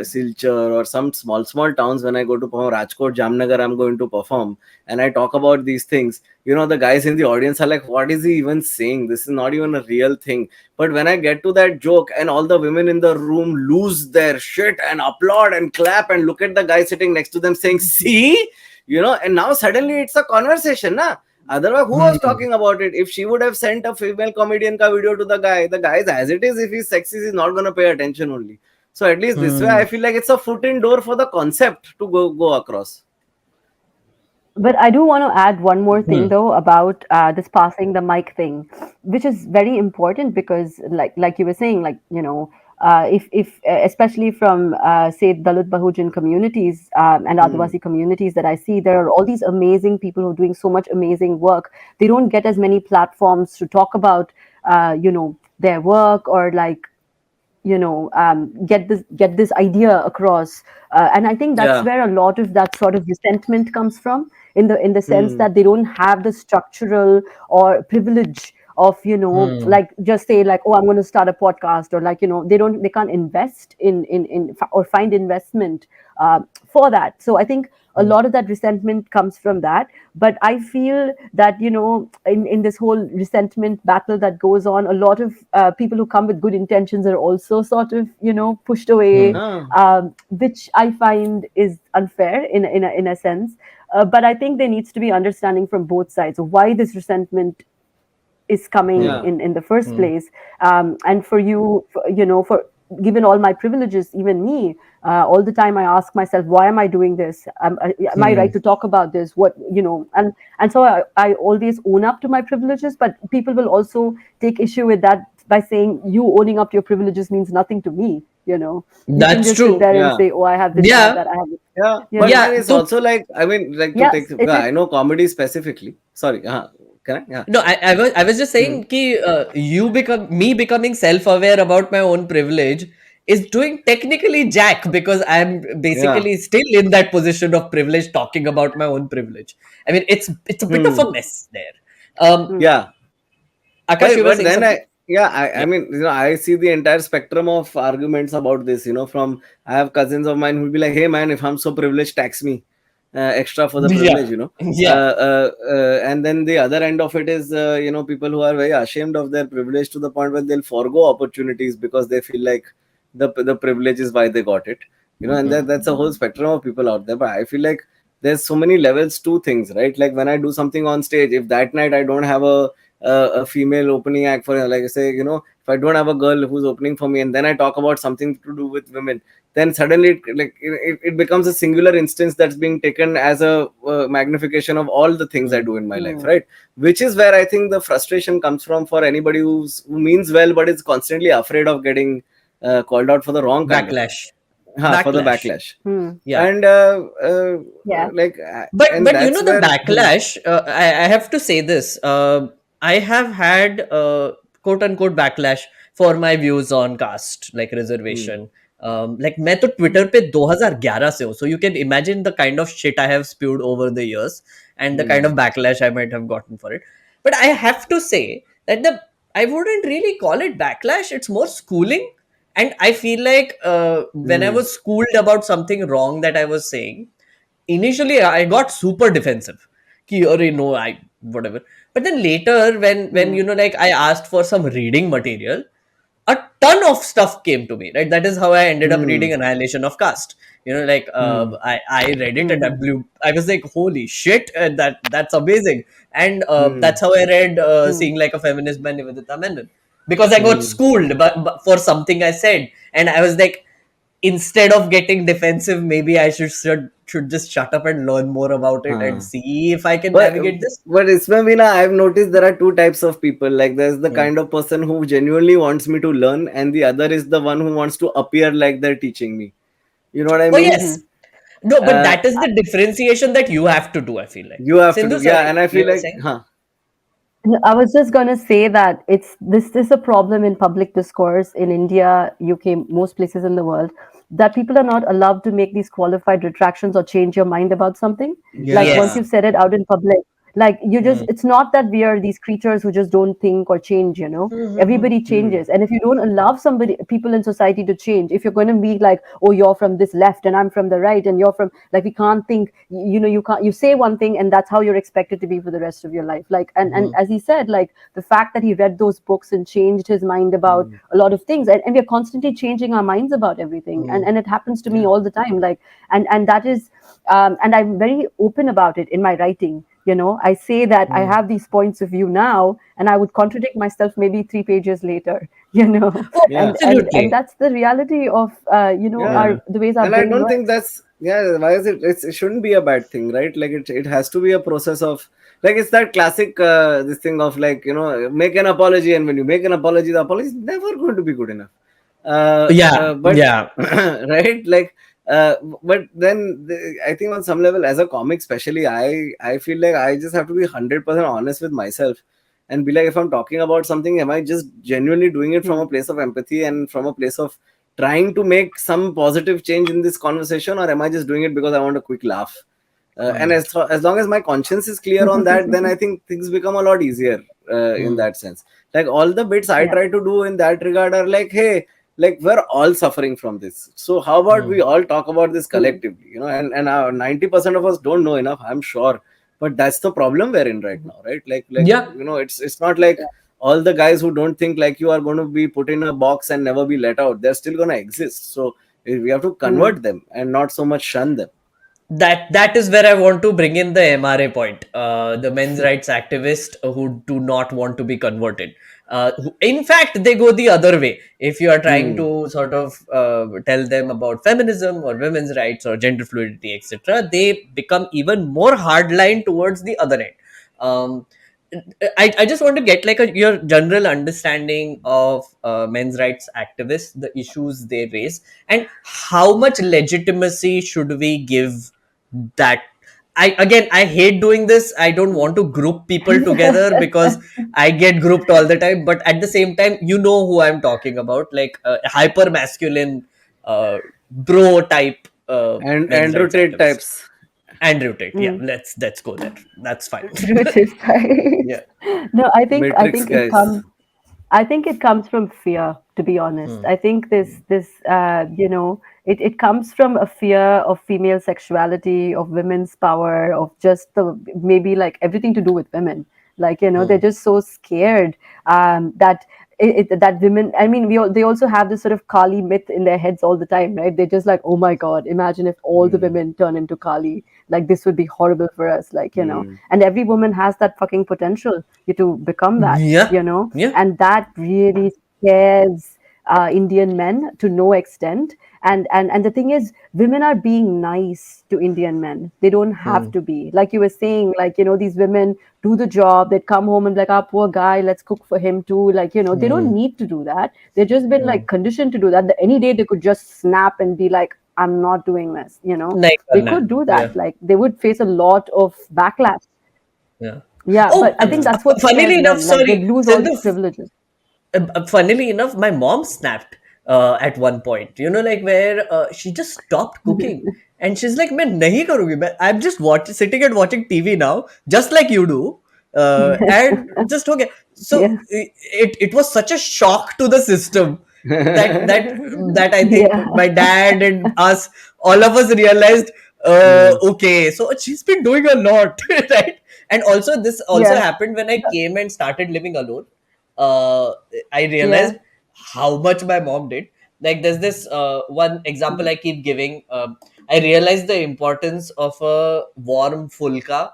Silchar or some small towns. When I go to perform Rajkot, Jamnagar, I'm going to perform, and I talk about these things. The guys in the audience are like, what is he even saying? This is not even a real thing. But when I get to that joke and all the women in the room lose their shit and applaud and clap and look at the guy sitting next to them saying, see, and now suddenly it's a conversation, na. Otherwise, who was Hmm. talking about it? If she would have sent a female comedian ka video to the guy is as it is, if he's sexy, he's not going to pay attention only. So at least this way, Hmm. I feel like it's a foot in door for the concept to go across. But I do want to add one more thing Hmm. though about this passing the mic thing, which is very important because, like you were saying, like if especially from say Dalit Bahujan communities and Hmm. Adivasi communities that I see, there are all these amazing people who are doing so much amazing work. They don't get as many platforms to talk about their work, or like get this idea across, and I think that's Yeah. where a lot of that sort of resentment comes from, in the sense Hmm. that they don't have the structural or privilege of, Hmm. like, just say like, oh, I'm going to start a podcast, or like, they can't invest or find investment for that. So I think a Hmm. lot of that resentment comes from that. But I feel that, in this whole resentment battle that goes on, a lot of people who come with good intentions are also sort of, pushed away, Hmm. Huh. which I find is unfair in a sense. But I think there needs to be understanding from both sides of why this resentment is coming Hmm. Yeah. in the first Hmm. place. And for you, for given all my privileges, even me, all the time I ask myself, why am I doing this? Am I Hmm. right to talk about this? What, and so I always own up to my privileges, but people will also take issue with that by saying, you owning up to your privileges means nothing to me. You can That's just sit true. there and Yeah. say, oh, I have this, I have Yeah. that, I have this. Yeah, but Yeah. then Yeah. it's So also like, I mean, like to take, Yes, yeah, it I know comedy specifically. Sorry, can I? Yeah. no, I was just Hmm. saying ki me becoming self-aware about my own privilege is doing technically jack, because I'm Yeah. basically still in that position of privilege talking about my own privilege. I mean, it's a bit of Hmm. a mess there. Um, Mm. Yeah. Akash, But you were but saying then something? I Yeah. mean, I see the entire spectrum of arguments about this. From I have cousins of mine who'll be like, hey man, if I'm so privileged, tax me extra for the privilege. Yeah. Yeah. And then the other end of it is people who are very ashamed of their privilege to the point where they'll forego opportunities because they feel like the privilege is why they got it. And Hmm. that's a whole spectrum of people out there. But I feel like there's so many levels to things, right? Like when I do something on stage, if that night I don't have a female opening act for, like I say, if I don't have a girl who's opening for me, and then I talk about something to do with women, then suddenly it becomes a singular instance that's being taken as a magnification of all the things I Hmm. do in my life, Mm. right? Which is where I think the frustration comes from for anybody who means well but is constantly afraid of getting called out for the wrong kind of thing. Backlash. For the Backlash. backlash. Mm. Yeah. And Yeah. and But that's the where. backlash, I have to say this. I have had quote unquote backlash for my views on caste, like Hmm. reservation. Like मैं तो Twitter पे 2011 से हूँ, so you can imagine the kind of shit I have spewed over the years and the kind Hmm. of backlash I might have gotten for it. But I have to say that I wouldn't really call it backlash. It's more schooling, and I feel like when I Hmm. was schooled about something wrong that I was saying, initially I got super defensive. Ki, "Arey, no, whatever." But then later, when Mm. like I asked for some reading material, a ton of stuff came to me, right? That is how I ended up Hmm. reading Annihilation of Caste. Like Hmm. I read it and Hmm. I was like, holy shit, that's amazing. And Hmm. that's how I read Hmm. Seeing Like a Feminist by Nivedita Menon, because I got Hmm. schooled but for something I said, and I was like, instead of getting defensive, maybe I should just shut up and learn more about it and Huh. see if I can But navigate this. but Ismamina, I've noticed there are two types of people. Like there's the Hmm. kind of person who genuinely wants me to learn, and the other is the one who wants to appear like they're teaching me. You know what I Oh mean? Hmm. yes, no, but Uh, that is the differentiation that you have to do. I feel like you have to Sindhu. do, yeah. Sorry, And I you feel were like, saying. huh? No, I was just going to say that it's this is a problem in public discourse in India, UK, most places in the world, that people are not allowed to make these qualified retractions or change your mind about something. Like once Yeah. you've Yes. said it out in public, like you just, Hmm. it's not that we are these creatures who just don't think or change, you know. Hmm. Everybody Hmm. changes. And if you don't allow somebody, people in society to change, if you're going to be like, oh, you're from this left and I'm from the right and you're from, like, we can't think, you know, you can't, you say one thing and that's how you're expected to be for the rest of your life. Like, and Hmm. as he said, like the fact that he read those books and changed his mind about Hmm. a lot of things, and we're constantly changing our minds about everything. Hmm. And it happens to me Yeah. all the time. Like, and that is, and I'm very open about it in my writing. You know, I say that I Hmm. have these points of view now, and I would contradict myself maybe 3 pages later. You know, Oh, Yeah. and absolutely. that's the reality of you know, Yeah. Yeah. our the ways our And I brain don't think works. that's, yeah, why is it, it shouldn't be a bad thing, right? Like it has to be a process of, like it's that classic this thing of, like, make an apology, and when you make an apology, the apology is never going to be good enough. Yeah. But Yeah. right, like but then I think on some level, as a comic especially, I feel like I just have to be 100% honest with myself and be like, if I'm talking about something, am I just genuinely doing it from Hmm. a place of empathy and from a place of trying to make some positive change in this conversation, or am I just doing it because I want a quick laugh? And Hmm. as long as my conscience is clear on that, then I think things become a lot easier in Hmm. that sense. Like all the bits I Yeah. try to do in that regard are like, hey, like we're all suffering from this, so how about we Hmm. all talk about this Hmm. collectively, and 90% of us don't know enough, I'm sure. But that's the problem we're in right now, right? Like Yeah. it's not like all the guys who don't think like you are going to be put in a box and never be let out. They're still going to exist, so we have to Hmm. convert them and not so much shun them. That is where I want to bring in the MRA point, the men's rights activists who do not want to be converted. In fact, they go the other way. If you are trying Hmm. to sort of tell them about feminism or women's rights or gender fluidity, etc., they become even more hardline towards the other end. Um, I just want to get like your general understanding of men's rights activists, the issues they raise, and how much legitimacy should we give that. I hate doing this. I don't want to group people together because I get grouped all the time, but at the same time, you know who I'm talking about, like hyper masculine bro type And men's Andrew rights Tate activists. types. Andrew Tate, yeah, Hmm. let's go there, that's fine. British Yeah. no, I Matrix think it guys. comes, I think it comes from fear, to be honest. Hmm. I think this you know, it comes from a fear of female sexuality, of women's power, of just the maybe like everything to do with women. Like, you know, they're Hmm. just so scared that that women, I mean, they also have this sort of Kali myth in their heads all the time, right? They're just like, oh my God, imagine if all the Hmm. women turn into Kali. Like, this would be horrible for us. Like, you know, Hmm. and every woman has that fucking potential to become that, Yeah. you know, Yeah. and that really scares Indian men to no extent. And the thing is, women are being nice to Indian men. They don't have Hmm. to be, like you were saying, like, you know, these women do the job. They'd come home and be like, ah, poor guy, let's cook for him too. Like, you know, they don't Hmm. need to do that. They've just been Hmm. like conditioned to do that. That any day they could just snap and be like, I'm not doing this. You know, Nahi they karna could hai. do Yeah. that. Like, they would face a lot of backlash. Yeah. Yeah, but Oh, I think that's what funnily scares enough, men. Like, they'd sorry, lose all Sindhu. these privileges. Funnily enough, my mom snapped at one point. You know, like where she just stopped cooking, and she's like, "मैं नहीं करूँगी. I'm just sitting and watching TV now, just like you do." And just okay. So Yeah. it was such a shock to the system that that that I think Yeah. my dad and us, all of us realized. Hmm. Okay, so she's been doing a lot, right? And also, this also Yeah. happened when I came and started living alone. uh, I realized Yeah. how much my mom did. Like there's this one example I keep giving. I realized the importance of a warm fulka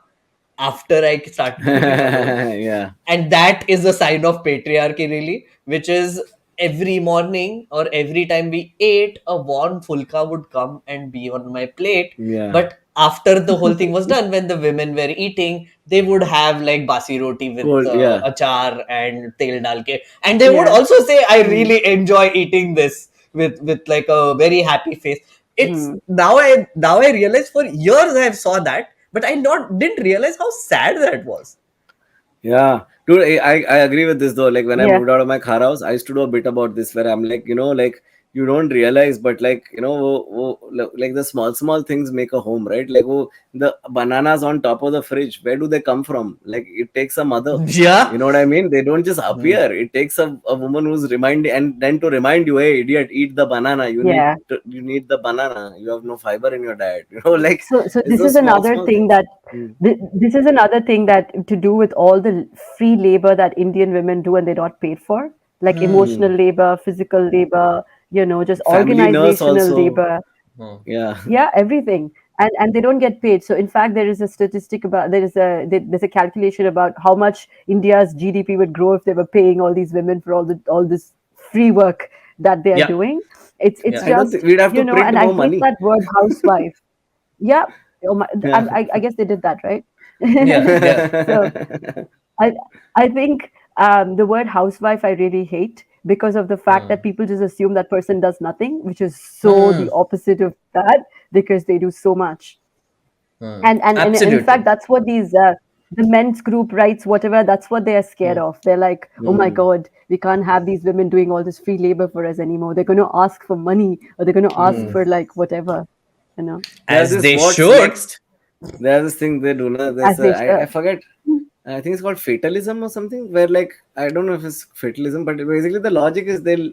after I started cooking alone, Yeah. and that is a sign of patriarchy, really, which is every morning or every time we ate, a warm fulka would come and be on my plate. Yeah. But after the whole thing was done, when the women were eating, they would have like basi roti with Cold. Yeah. achar and tel dal ke, and they would Yeah. also say, I Mm. really enjoy eating this, with like a very happy face. It's Mm. now I realize, for years I have saw that, but I not didn't realize how sad that was. Yeah, dude, I agree with this though. Like when I Yeah. moved out of my car house, I used to do a bit about this where I'm like, like you don't realize, but like, like the small things make a home, right? Like, the bananas on top of the fridge, where do they come from? Like, it takes a mother. Yeah. You know what I mean? They don't just Hmm. appear. It takes a woman who's reminding, and then to remind you, hey, idiot, eat the banana. Yeah. You need the banana. You have no fiber in your diet. Like So it's this those is another small thing things. that Hmm. this is another thing that to do with all the free labor that Indian women do and they're not paid for, like Hmm. emotional labor, physical labor, just Family nurse organizational also. labor. Hmm. Yeah. Yeah, everything. And they don't get paid. So in fact, there is a statistic about there's a calculation about how much India's GDP would grow if they were paying all these women for all this free work that they are Yeah. doing. It's Yeah. I don't think just, we'd have to print and I more hate money. that word housewife. Yeah. Oh my, Yeah. I guess they did that, right? Yeah. Yeah. So I I think the word housewife I really hate because of the fact Hmm. that people just assume that person does nothing, which is so Hmm. the opposite of that because they do so much. Hmm. And in fact, Absolutely. that's what these the men's group rights, whatever, that's what they are scared Hmm. of. They're like, oh my Hmm. God, we can't have these women doing all this free labor for us anymore. They're going to ask for money or they're going to ask Hmm. for like whatever, you know, There's As this they what's should. next. There's this thing they do now. as There's they I forget. I think it's called fatalism or something. Where like I don't know if it's fatalism, but basically the logic is they'll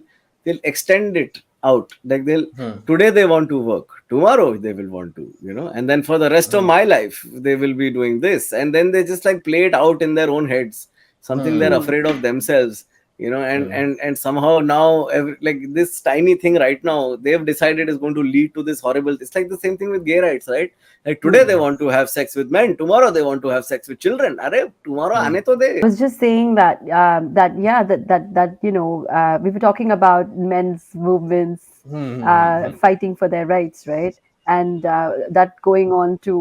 extend it out. Like they'll Hmm. today they want to work, tomorrow they will want to, and then for the rest of Hmm. my life they will be doing this, and then they just like play it out in their own heads. Something they're Hmm. Mm. afraid of themselves, and Hmm. somehow now like this tiny thing right now they've decided is going to lead to this horrible. It's like the same thing with gay rights, right? Like today Mm. they Hmm. want to have sex with men, tomorrow they want to have sex with children. Arey, tomorrow Hmm. aane to de. I was just saying that we were talking about men's movements Hmm. Hmm. fighting for their rights, right? And that going on to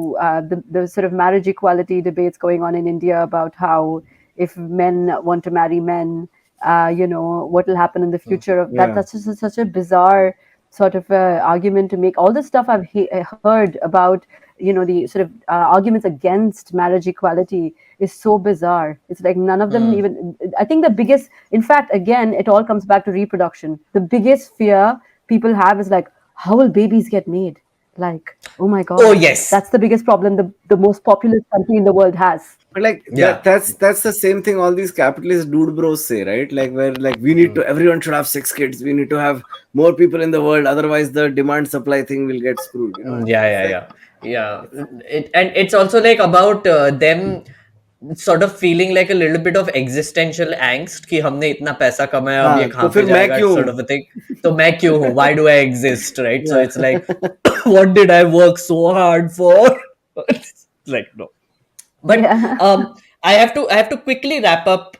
the sort of marriage equality debates going on in India about how if men want to marry men, what will happen in the Hmm. future of that. Yeah. That's just such a bizarre sort of argument to make. All the stuff I've heard about, the sort of arguments against marriage equality is so bizarre. It's like none of them Hmm. even. I think the biggest, in fact, again, it all comes back to reproduction. The biggest fear people have is like, how will babies get made? Like, oh my Oh God, yes. that's the biggest problem the most populous country in the world has. But like Yeah. that's the same thing all these capitalist dude bros say, right? Like where like we need Hmm. to everyone should have 6 kids, we need to have more people in the world, otherwise the demand supply thing will get screwed, Yeah, it's yeah, like yeah, yeah. And it's also like about them sort of feeling like a little bit of existential angst कि हमने इतना पैसा कमाया अब ये हाँ तो कहाँ पे फिर मैं जाएगा, क्यों sort of a thing. तो मैं क्यों हूँ? Why do I exist, right? So yeah. it's like, what did I work so hard for? It's like no. But Yeah. I have to quickly wrap up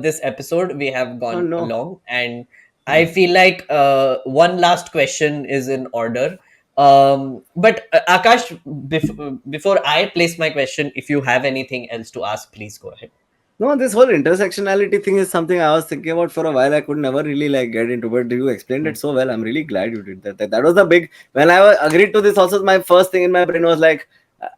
this episode. We have Oh gone no. along, and I feel like one last question is in order. But Akash, before I place my question, if you have anything else to ask, please go ahead. No, this whole intersectionality thing is something I was thinking about for a while. I could never really like get into, but you explained Hmm. it so well. I'm really glad you did that. That was the big. When agreed to this, also my first thing in my brain was like,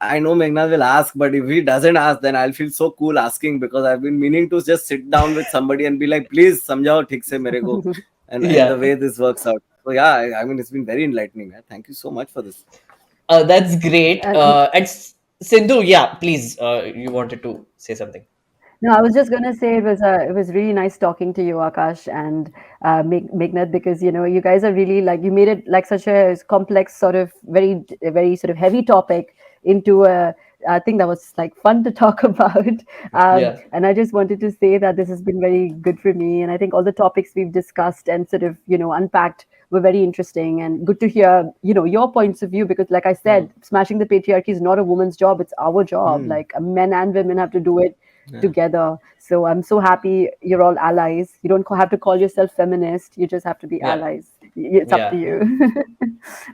I know Meghnad will ask, but if he doesn't ask, then I'll feel so cool asking because I've been meaning to just sit down with somebody and be like, please, samjhao thik se mere ko, and the Yeah, way this works out. So yeah, I mean, it's been very enlightening, man. Thank you so much for this. that's great. Uh, And Sindhu, yeah, please, you wanted to say something. No, I was just gonna say it was really nice talking to you, Akash and Meghnad, because you guys are really like you made it like such a complex sort of very very sort of heavy topic into I think that was like fun to talk about. Yeah. And I just wanted to say that this has been very good for me. And I think all the topics we've discussed and sort of, unpacked were very interesting and good to hear, your points of view. Because, like I Hmm. said, smashing the patriarchy is not a woman's job, it's our job. Like men and women have to do it Yeah. together. So I'm so happy you're all allies. You don't have to call yourself feminist, you just have to be Yeah. allies. It's up to Yeah. you.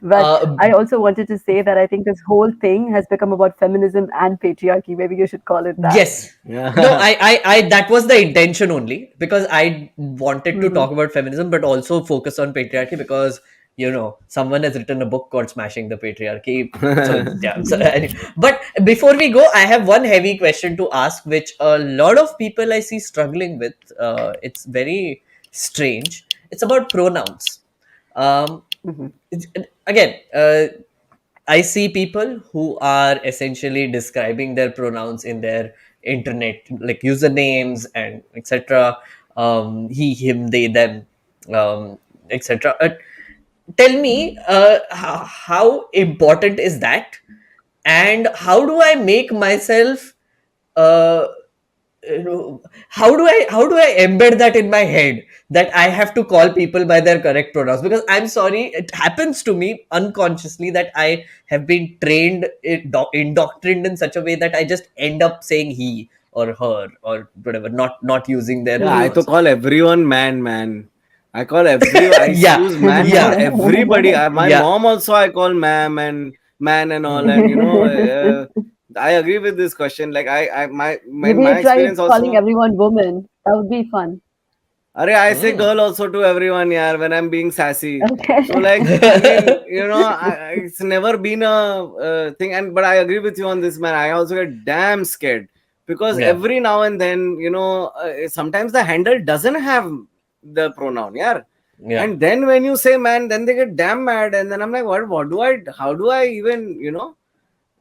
But Uh, I also wanted to say that I think this whole thing has become about feminism and patriarchy. Maybe you should call it that. Yes. No, Yeah. that was the intention only because I wanted to Hmm. talk about feminism, but also focus on patriarchy because, someone has written a book called Smashing the Patriarchy. So, yeah. So, but before we go, I have one heavy question to ask, which a lot of people I see struggling with. It's very strange. It's about pronouns. Um, Hmm. again, I see people who are essentially describing their pronouns in their internet, like usernames and etc. He, him, they, them, etc. Tell me, how important is that, and how do I make myself uh, how do I embed that in my head that I have to call people by their correct pronouns? Because I'm sorry, it happens to me unconsciously that I have been trained, indoctrined in such a way that I just end up saying he or her or whatever, not using their Yeah, I to pronouns. call everyone man, man. I call every. I Yeah, use man for yeah, everybody. My yeah. mom also I call ma'am and man and all. Hmm. And I agree with this question. Like my Maybe my you try experience calling also. everyone woman. That would be fun. I say Hmm. girl also to everyone, yeah, when I'm being sassy. Okay. So like, I mean, it's never been a thing. And but I agree with you on this, man. I also get damn scared because Yeah, every now and then, sometimes the handle doesn't have the pronoun, yeah. yeah, And then when you say man, then they get damn mad, and then I'm like, what? What do I? How do I even, yeah.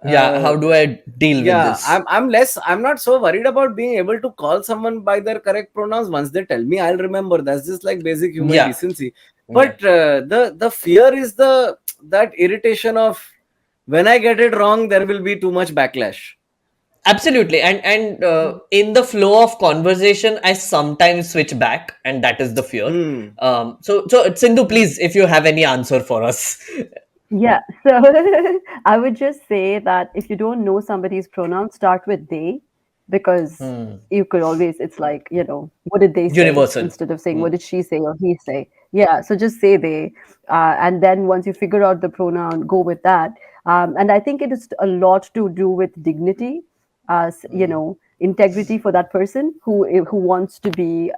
uh, How do I deal with yeah, this? I'm not so worried about being able to call someone by their correct pronouns. Once they tell me, I'll remember. That's just like basic human Yeah, decency. yeah. But the fear is that irritation of when I get it wrong, there will be too much backlash. Absolutely. And in the flow of conversation, I sometimes switch back, and that is the fear. Hmm. So Sindhu, please, if you have any answer for us. Yeah, so I would just say that if you don't know somebody's pronouns, start with they, because Hmm. you could always, it's like, what did they say Universal. instead of saying, Hmm. what did she say or he say? Yeah, so just say they. And then once you figure out the pronoun, go with that. And I think it is a lot to do with dignity, integrity for that person who wants to be,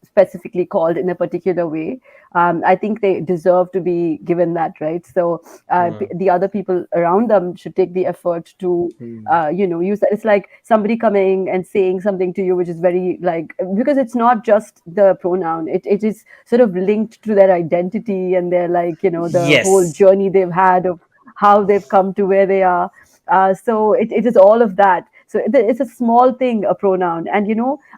specifically called in a particular way. I think they deserve to be given that, right? So Hmm. the other people around them should take the effort to, Hmm. use that. It's like somebody coming and saying something to you, which is very like, because it's not just the pronoun, it is sort of linked to their identity and their, like, the whole Yes. journey they've had of how they've come to where they are. So it is all of that. So it's a small thing, a pronoun. And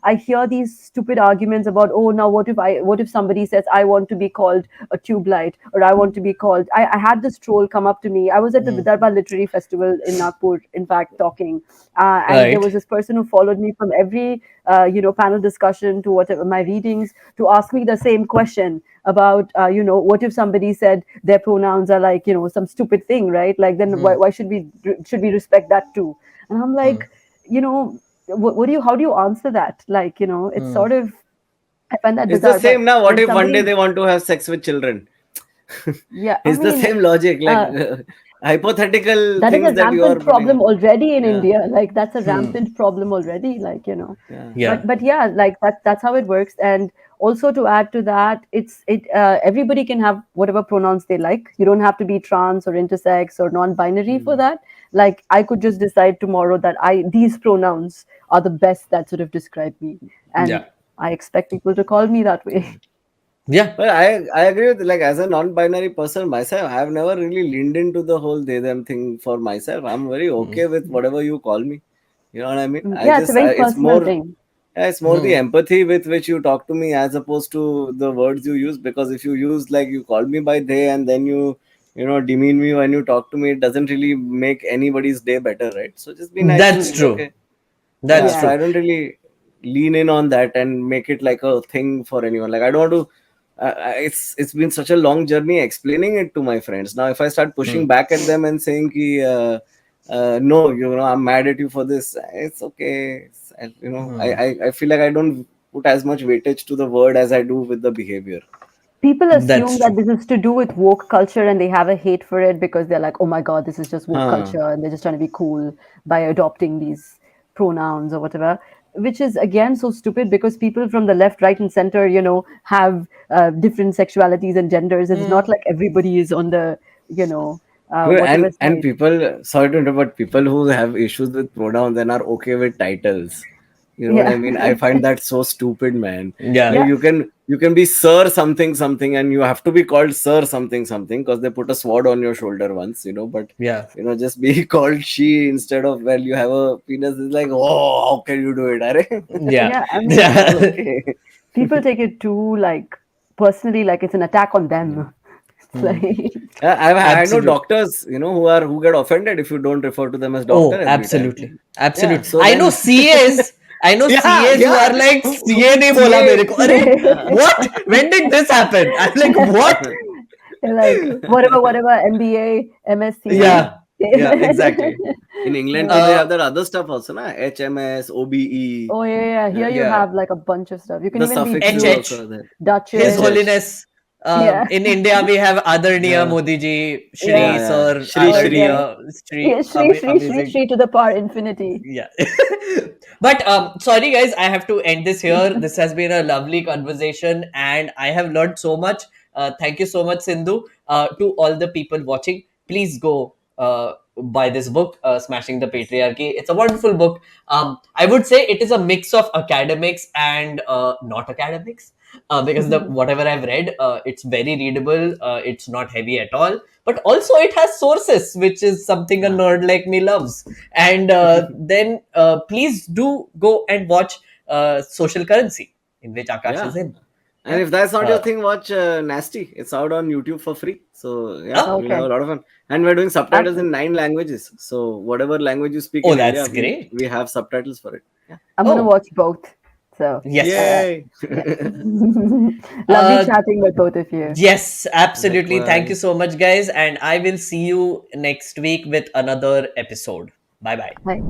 I hear these stupid arguments about, oh, now what if somebody says, I want to be called a tube light, or I want to be called. I had this troll come up to me. I was at the Hmm. Vidarbha Literary Festival in Nagpur, in fact, talking, and there Right. was this person who followed me from every panel discussion to whatever my readings, to ask me the same question about, what if somebody said their pronouns are like, some stupid thing, right? Like, then Hmm. why should we respect that too? And I'm Hmm. like, what do you how do you answer that? Like, it's Hmm. sort of, I find that It's the bizarre. But same now. What when if one day somebody, they want to have sex with children? yeah, I It's the mean, same logic, like uh, hypothetical that is things a that you are rampant putting problem up. already in Yeah, India. Like, that's a Hmm. rampant problem already. Like, yeah. Yeah. but yeah, like that's how it works. And also, to add to that, everybody can have whatever pronouns they like. You don't have to be trans or intersex or non-binary for Hmm. that. Like, I could just decide tomorrow that I these pronouns are the best that sort of describe me, and Yeah. I expect people to call me that way. Yeah. But I agree with, like, as a non-binary person myself, I have never really leaned into the whole they them thing for myself. I'm very Hmm. okay with whatever you call me. You know what I mean? Yeah, it's a very It's personal more, thing. yeah, it's more the Hmm. empathy with which you talk to me as opposed to the words you use. Because if you use, like, you call me by they and then you demean me when you talk to me, it doesn't really make anybody's day better, right? So just be nice to That's me, true. okay? That's Yeah, so Yeah. true. I don't really lean in on that and make it like a thing for anyone. Like I don't want to. It's been such a long journey explaining it to my friends. Now, if I start Hmm. pushing back at them and saying, ki, "No, I'm mad at you for this," it's okay. Hmm. I feel like I don't put as much weightage to the word as I do with the behavior. People That's assume that true. this is to do with woke culture and they have a hate for it because they're like, oh my God, this is just woke Huh. culture and they're just trying to be cool by adopting these pronouns or whatever, which is again so stupid because people from the left, right, and center, have different sexualities and genders. It's not Hmm. like everybody is on the, Good. whatever And side. people, sorry to interrupt, but people who have issues with pronouns and are okay with titles. You know what I Yeah. mean? I find that so stupid, man. Yeah. Yeah. You can be Sir something something, and you have to be called Sir something something because they put a sword on your shoulder once, but Yeah. just be called she instead of, well, you have a penis. It's like, oh, how can you do it? Yeah. Yeah. I mean, It's all Yeah. okay. people take it too, like, personally, like it's an attack on them. It's Hmm. like, Yeah, I know Absolutely. doctors, who get offended if you don't refer to them as doctor Oh, every time. absolutely. Yeah, Absolutely. so I know then, CAs. I know yeah, CAs who are yeah. like Who CA did ne bola CA? mere ko. Arey, Yeah. what? When did this happen? I'm like, what? like whatever MBA, MSc. Yeah, Yeah. Yeah. Yeah. Exactly. in England too, they Uh. have that other stuff also, na? HMS, OBE. Oh yeah, yeah. Here you Yeah. have like a bunch of stuff. You can The even be suffixes Duke, HH. also are there. His Duchess. HH. Holiness. Yeah, In India, we have Adarniya Yeah, Modi ji, yeah. Shri yeah. Sir, Shri Oh yeah, Shri. Adarniya, yeah. Shri. Shri Amazing. Shri to the power infinity. Yeah. But sorry guys, I have to end this here. This has been a lovely conversation and I have learned so much. Thank you so much, Sindhu. To all the people watching, please go buy this book, Smashing the Patriarchy. It's a wonderful book. I would say it is a mix of academics and not academics, because the whatever I've read, it's very readable. It's not heavy at all, but also it has sources, which is something a Yeah. nerd like me loves. And then please do go and watch Social Currency, in which Akash Yeah. is in. And Yeah. if that's not your Uh, thing, watch Nasty. It's out on YouTube for free. So yeah, oh, you'll have Okay, a lot of fun. And we're doing subtitles in absolutely. 9 languages. So whatever language you speak oh, in India, that's we great. we have subtitles for it. Yeah. I'm gonna Oh, watch both. So yes. Yay! yeah. Lovely Uh, chatting with both of you. yes, absolutely. Thank you Likewise. so much, guys. And I will see you next week with another episode. Bye bye. Bye.